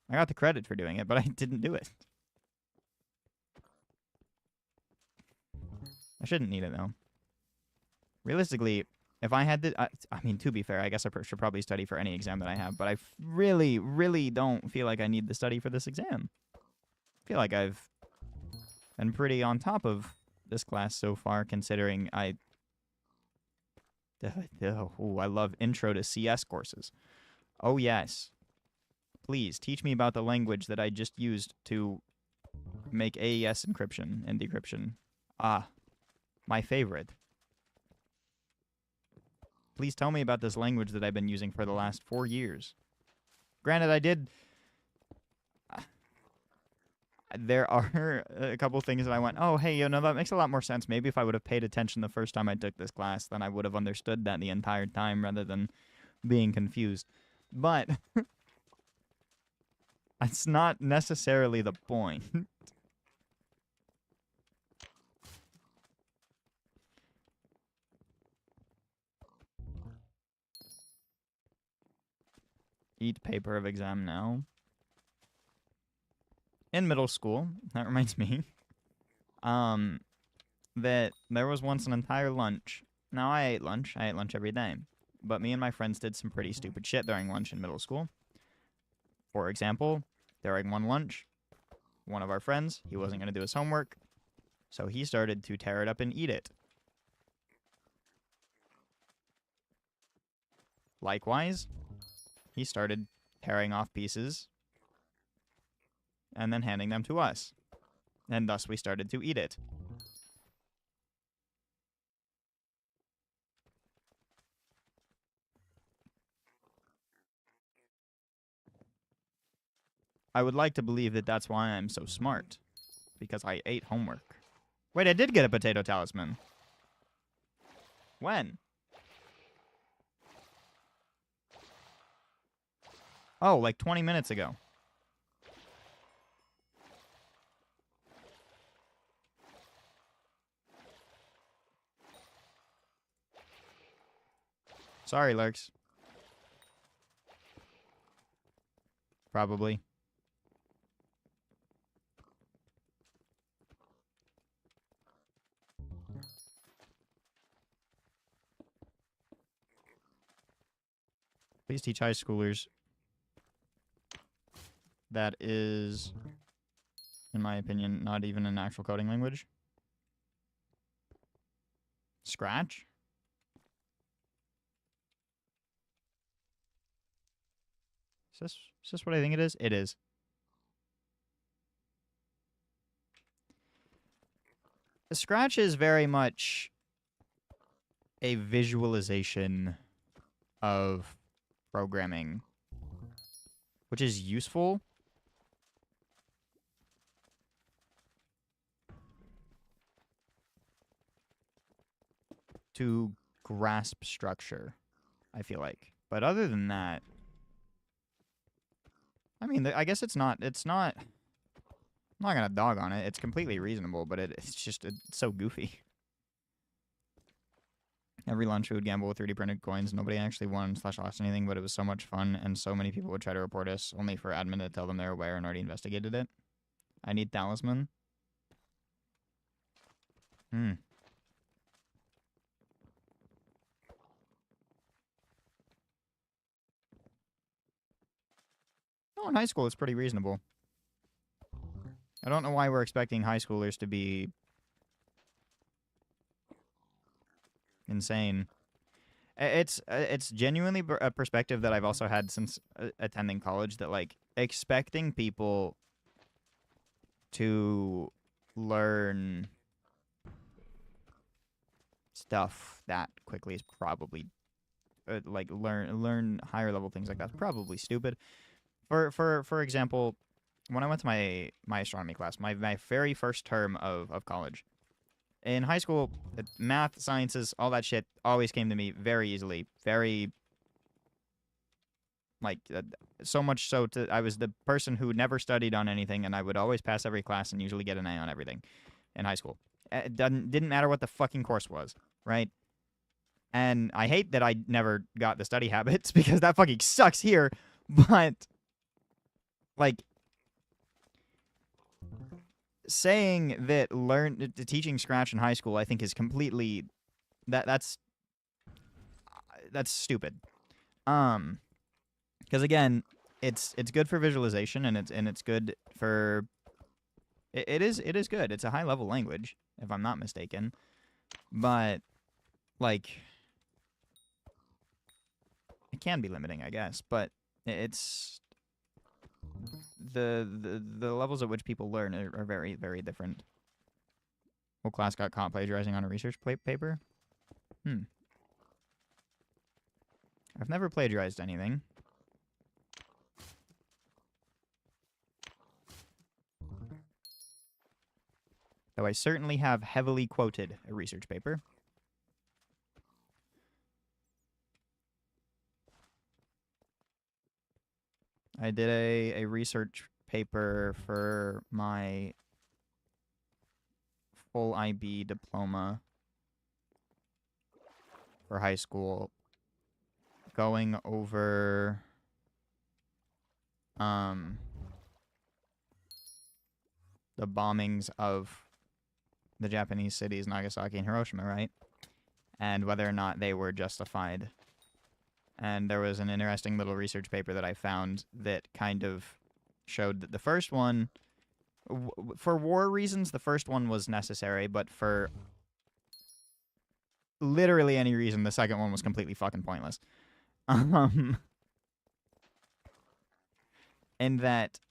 I got the credit for doing it, but I didn't do it. I shouldn't need it, though. Realistically, if I had to... I mean, to be fair, I guess I should probably study for any exam that I have, but I really, really don't feel like I need to study for this exam. I feel like I've been pretty on top of this class so far, considering I love Intro to CS courses. Oh, yes. Please, teach me about the language that I just used to make AES encryption and decryption. Ah, my favorite. Please tell me about this language that I've been using for the last 4 years. Granted, I did... There are a couple things that I went, oh, hey, you know, that makes a lot more sense. Maybe if I would have paid attention the first time I took this class, then I would have understood that the entire time rather than being confused. But that's not necessarily the point. Eat paper of exam now. In middle school, that reminds me, that there was once an entire lunch. Now, I ate lunch every day. But me and my friends did some pretty stupid shit during lunch in middle school. For example, during one lunch, one of our friends, he wasn't going to do his homework, so he started to tear it up and eat it. Likewise, he started tearing off pieces and then handing them to us. And thus we started to eat it. I would like to believe that that's why I'm so smart. Because I ate homework. Wait, I did get a potato talisman. When? Oh, like 20 minutes ago. Sorry, Lurx. Probably. Please teach high schoolers. That is, in my opinion, not even an actual coding language. Scratch? Is this what I think it is? It is. Scratch is very much a visualization of programming, which is useful. To grasp structure, I feel like. But other than that, I mean, I guess it's not, I'm not gonna dog on it. It's completely reasonable, but it's so goofy. Every lunch we would gamble with 3D printed coins. Nobody actually won / lost anything, but it was so much fun, and so many people would try to report us, only for admin to tell them they're aware and already investigated it. I need talisman. Oh, in high school, it's pretty reasonable. I don't know why we're expecting high schoolers to be insane. It's genuinely a perspective that I've also had since attending college, that, like, expecting people to learn stuff that quickly is probably, like, learn higher level things like that's probably stupid. For example, when I went to my astronomy class, my very first term of college, in high school, math, sciences, all that shit always came to me very easily. Very, like, so much so I was the person who never studied on anything, and I would always pass every class and usually get an A on everything in high school. It didn't matter what the fucking course was, right? And I hate that I never got the study habits, because that fucking sucks here, but, like, saying that teaching Scratch in high school, I think, is completely that's stupid. Because again, it's good for visualization, and it's good for it is good. It's a high level language, if I'm not mistaken, but, like, it can be limiting, I guess. But it's the levels at which people learn are very, very different. Whole class got caught plagiarizing on a research paper. I've never plagiarized anything. Though I certainly have heavily quoted a research paper. I did a research paper for my full IB diploma for high school, going over the bombings of the Japanese cities Nagasaki and Hiroshima, right? And whether or not they were justified. And there was an interesting little research paper that I found that kind of showed that the first one, for war reasons, the first one was necessary, but for literally any reason, the second one was completely fucking pointless. And that,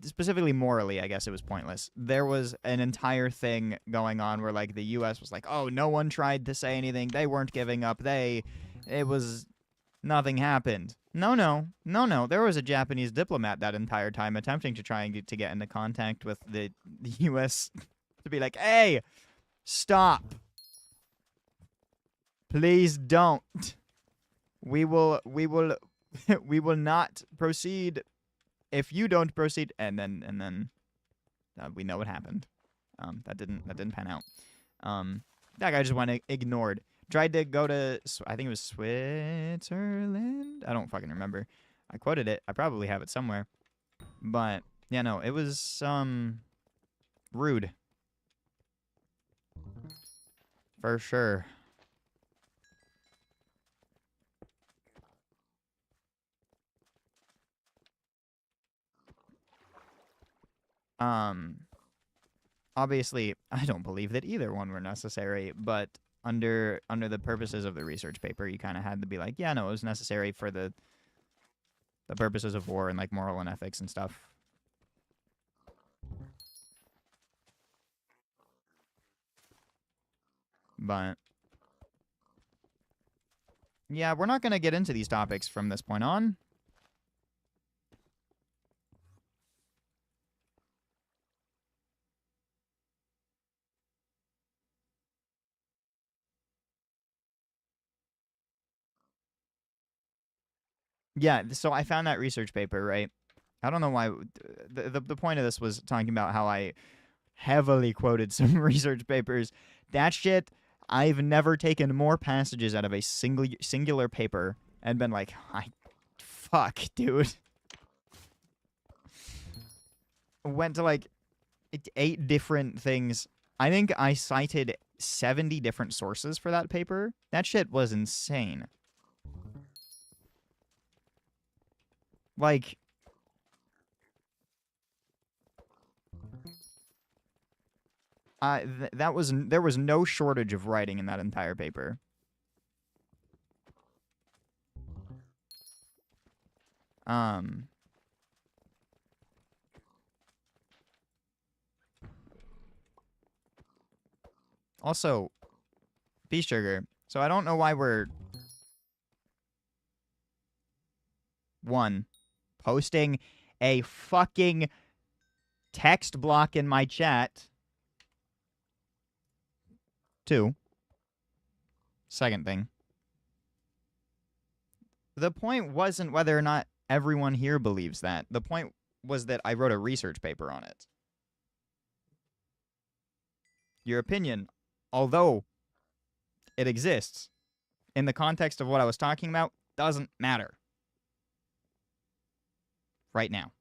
specifically morally, I guess it was pointless. There was an entire thing going on where, like, the U.S. was like, oh, no one tried to say anything. They weren't giving up. Nothing happened. No. There was a Japanese diplomat that entire time attempting to try and get into contact with the U.S. to be like, hey, stop. Please don't. We will not proceed if you don't proceed. And then we know what happened. That didn't pan out. That guy just went ignored. Tried to go to, I think it was Switzerland? I don't fucking remember. I quoted it. I probably have it somewhere. But, yeah, no, it was, rude. For sure. Obviously, I don't believe that either one were necessary, but under the purposes of the research paper, you kind of had to be like, yeah, no, it was necessary for the purposes of war and like moral and ethics and stuff. But yeah, we're not going to get into these topics from this point on. Yeah, so I found that research paper, right? I don't know why. The point of this was talking about how I heavily quoted some research papers. That shit, I've never taken more passages out of a singular paper and been like, fuck, dude. Went to like 8 different things. I think I cited 70 different sources for that paper. That shit was insane. Like, there was no shortage of writing in that entire paper. Also, Peace Sugar. So I don't know why we're posting a fucking text block in my chat. 2, second thing. The point wasn't whether or not everyone here believes that. The point was that I wrote a research paper on it. Your opinion, although it exists, in the context of what I was talking about, doesn't matter. Right now.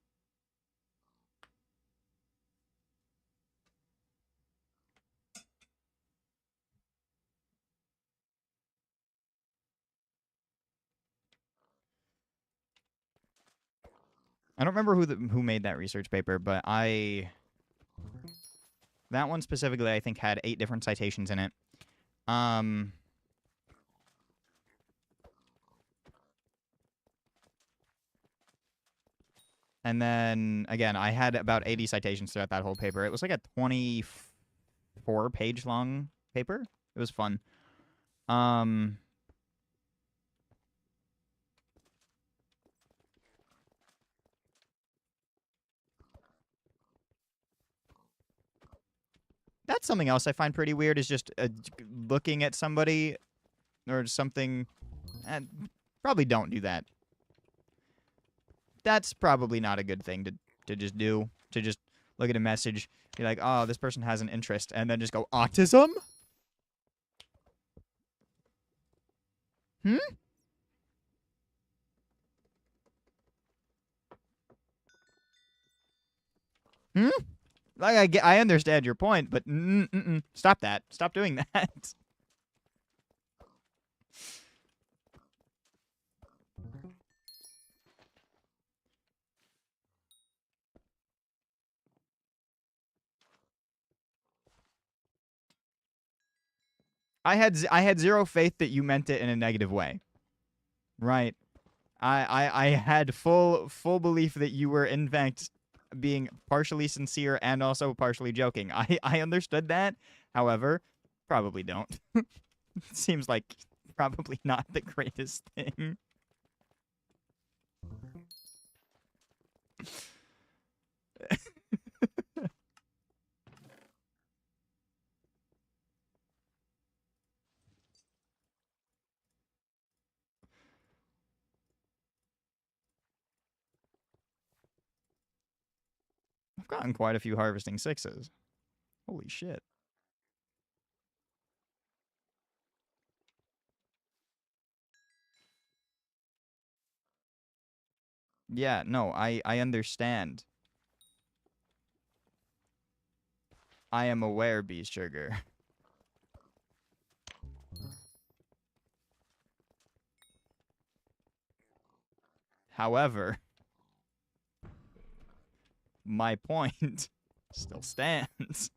I don't remember who made that research paper, but that one specifically I think had 8 different citations in it. And then again, I had about 80 citations throughout that whole paper. It was like a 24-page long paper. It was fun. That's something else I find pretty weird is just looking at somebody or something. Probably don't do that. That's probably not a good thing to just do. To just look at a message, be like, oh, this person has an interest, and then just go, autism? Hmm? Hmm? Like, I understand your point, but stop that. Stop doing that. I had zero faith that you meant it in a negative way. Right. I had full belief that you were in fact being partially sincere and also partially joking. I understood that. However, probably don't. Seems like probably not the greatest thing. I've gotten quite a few harvesting 6s. Holy shit. Yeah, no, I understand. I am aware, Beast Sugar. However, my point still stands.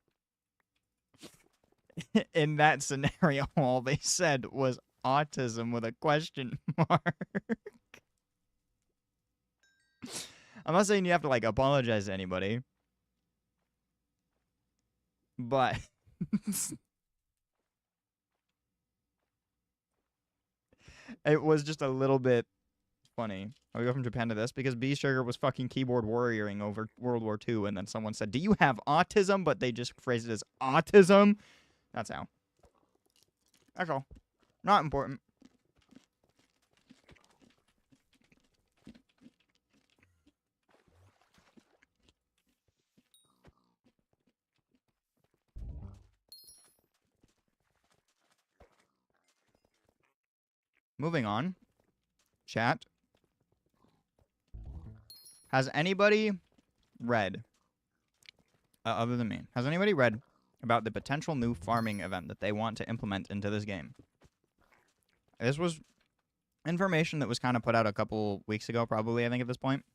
In that scenario, all they said was autism with a question mark. I'm not saying you have to, like, apologize to anybody. But it was just a little bit funny. I go from Japan to this because B Sugar was fucking keyboard warrioring over World War II, and then someone said, "Do you have autism?" But they just phrased it as autism. That's how. That's all. Not important. Moving on. Chat. Has anybody read, other than me, has anybody read about the potential new farming event that they want to implement into this game? This was information that was kind of put out a couple weeks ago, probably, I think, at this point.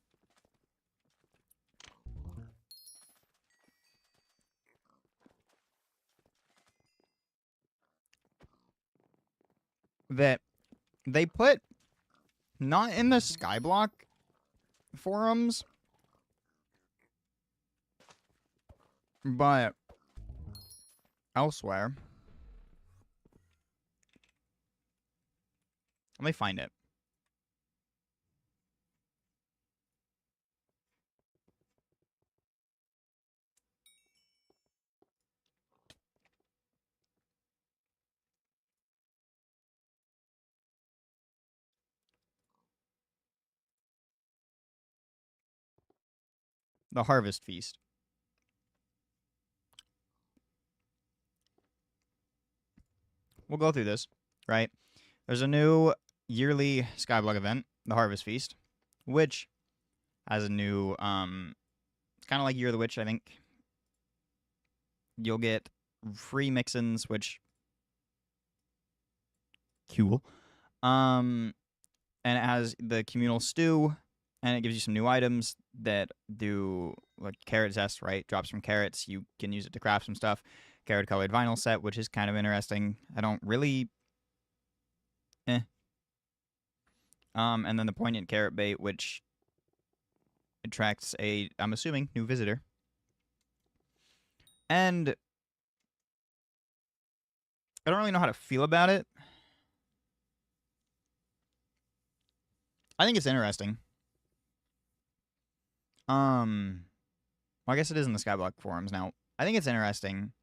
That they put, not in the Skyblock forums, but elsewhere. Let me find it. The Harvest Feast. We'll go through this, right? There's a new yearly Skyblock event, the Harvest Feast, which has a new, it's kind of like Year of the Witch, I think. You'll get free mix-ins, which, cool. And it has the communal stew, and it gives you some new items that do, like, carrot zest, right? Drops from carrots. You can use it to craft some stuff. Carrot-colored vinyl set, which is kind of interesting. I don't really... And then the poignant carrot bait, which attracts a, I'm assuming, new visitor. And I don't really know how to feel about it. I think it's interesting. Well, I guess it is in the Skyblock forums now. I think it's interesting.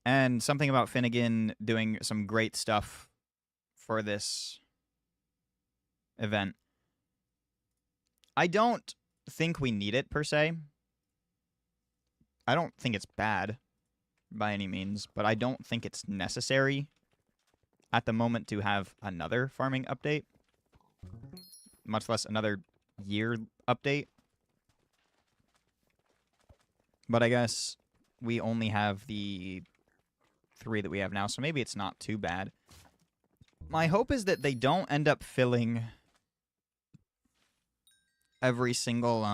And something about Finnegan doing some great stuff for this event. I don't think we need it, per se. I don't think it's bad by any means, but I don't think it's necessary at the moment to have another farming update, much less another year update. But I guess we only have the 3 that we have now, so maybe it's not too bad. My hope is that they don't end up filling every single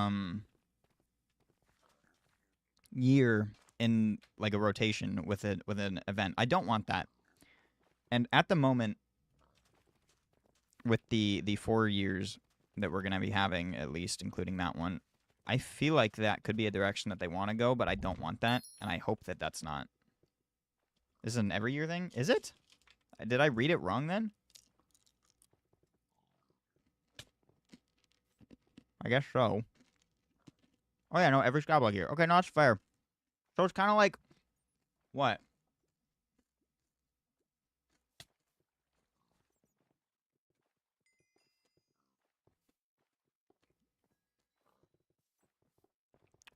year in, like, a rotation with an event. I don't want that. And at the moment, with the 4 years that we're going to be having, at least, including that one, I feel like that could be a direction that they want to go, but I don't want that, and I hope that that's not. This is an every year thing? Is it? Did I read it wrong then? I guess so. Oh yeah, no, every Skyblock year. Okay, no, that's fair. So it's kind of like... What?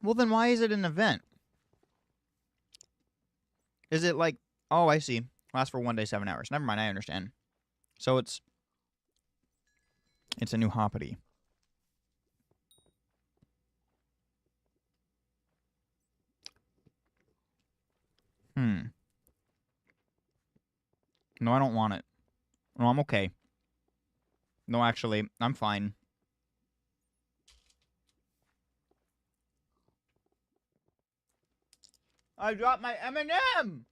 Well, then why is it an event? Is it like... Oh, I see. Lasts for 1 day, 7 hours. Never mind, I understand. So it's a new hoppity. No, I don't want it. No, I'm okay. No, actually, I'm fine. I dropped my M&M!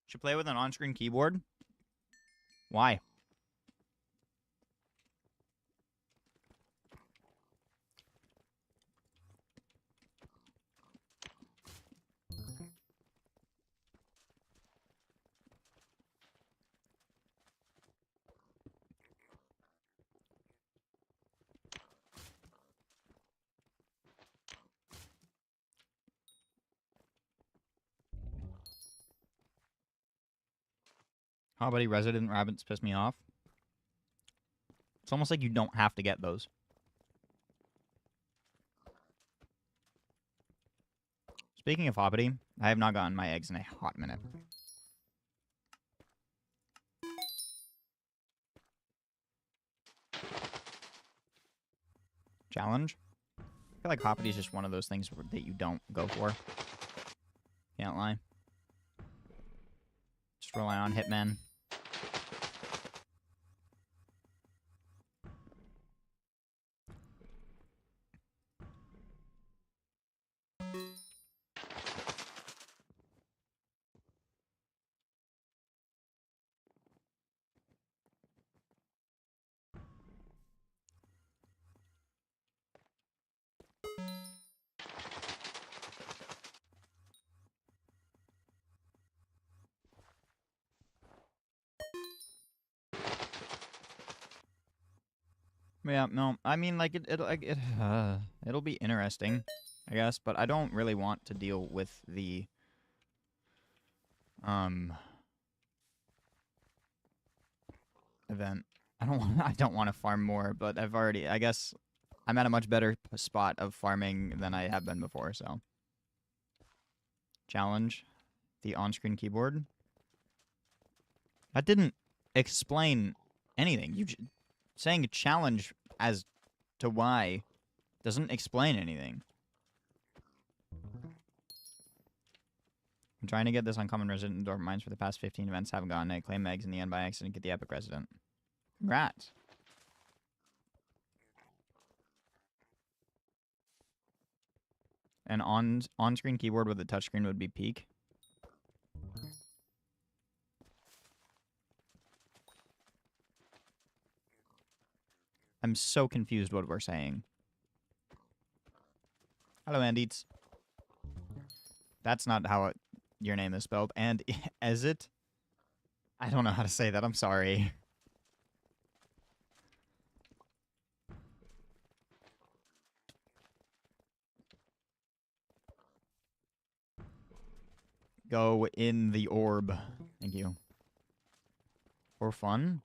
Should play with an on-screen keyboard? Why? How about resident rabbits piss me off? It's almost like you don't have to get those. Speaking of hoppity, I have not gotten my eggs in a hot minute. Challenge? I feel like hoppity is just one of those things that you don't go for. Can't lie. Just rely on Hitman. Yeah, no, I mean, like, it'll be interesting, I guess, but I don't really want to deal with the, event. I don't want to farm more, but I guess, I'm at a much better spot of farming than I have been before, so. Challenge. The on-screen keyboard. That didn't explain anything. Saying challenge as to why doesn't explain anything. I'm trying to get this uncommon resident in Dorp Mines for the past 15 events. Haven't gotten it. Claim eggs in the end by accident. Get the epic resident. Congrats. An on-screen keyboard with a touchscreen would be peak. I'm so confused what we're saying. Hello, Andeets. That's not how your name is spelled. And is it? I don't know how to say that. I'm sorry. Go in the orb. Thank you. For fun?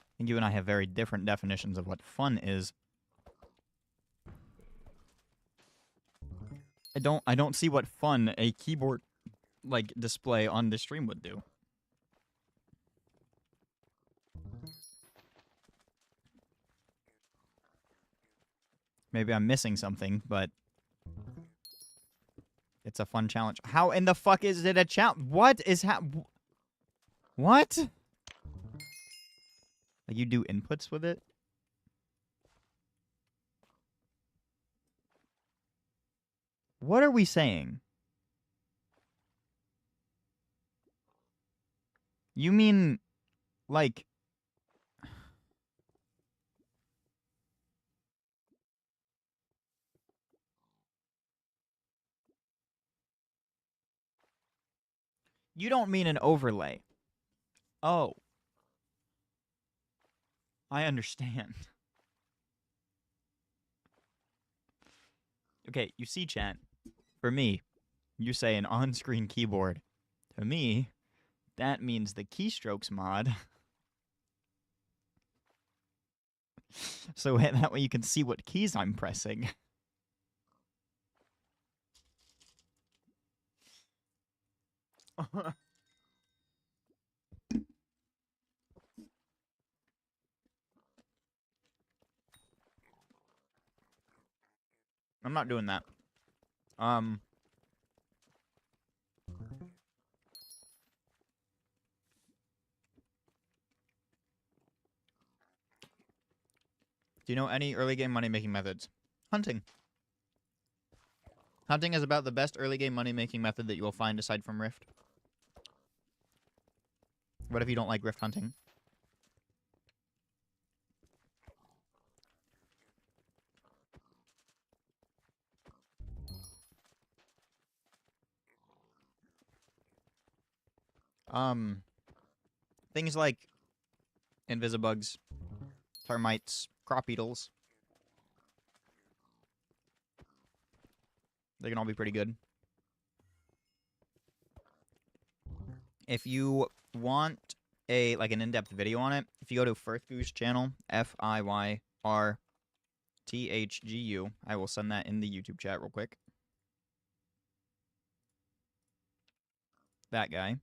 I think you and I have very different definitions of what fun is. I don't see what fun a keyboard like display on the stream would do. Maybe I'm missing something, but it's a fun challenge. How in the fuck is it a challenge? What is what? Like you do inputs with it? What are we saying? You mean, like... You don't mean an overlay. Oh. I understand. Okay, you see, chat. For me, you say an on-screen keyboard. To me, that means the keystrokes mod. So that way you can see what keys I'm pressing. I'm not doing that. Do you know any early game money making methods? Hunting. Hunting is about the best early game money making method that you will find aside from Rift. What if you don't like Rift hunting? Things like invisibugs, termites, crop beetles. They can all be pretty good. If you want an in-depth video on it, if you go to Firthgu's channel, FIYRTHGU, I will send that in the YouTube chat real quick. That guy.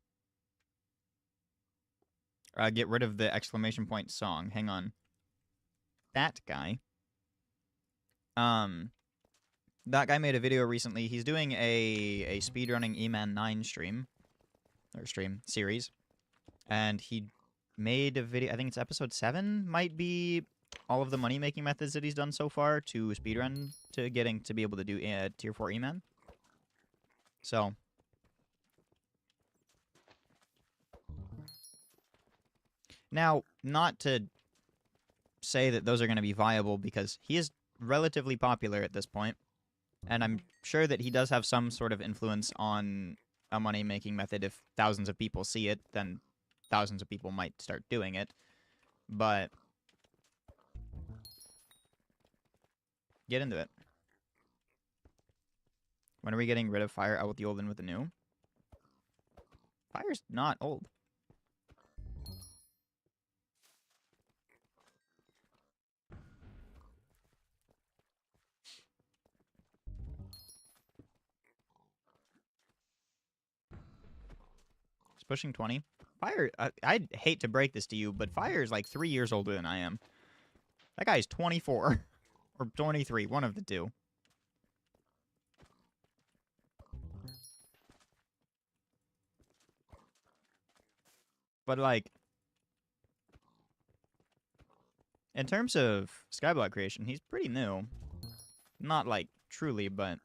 Get rid of the exclamation point song. Hang on. That guy. That guy made a video recently. He's doing a speedrunning E-Man 9 stream. Or series. And he made a video, I think it's episode 7, might be all of the money-making methods that he's done so far to speedrun to getting to be able to do Tier 4 E-Man. So. Now, not to say that those are going to be viable, because he is relatively popular at this point, and I'm sure that he does have some sort of influence on a money-making method. If thousands of people see it, then thousands of people might start doing it. But get into it. When are we getting rid of fire? Out with the old and with the new? Fire's not old. Pushing 20. Fire, I'd hate to break this to you, but Fire is like 3 years older than I am. That guy's 24. Or 23, one of the two. But, like, in terms of Skyblock creation, he's pretty new. Not, like, truly, but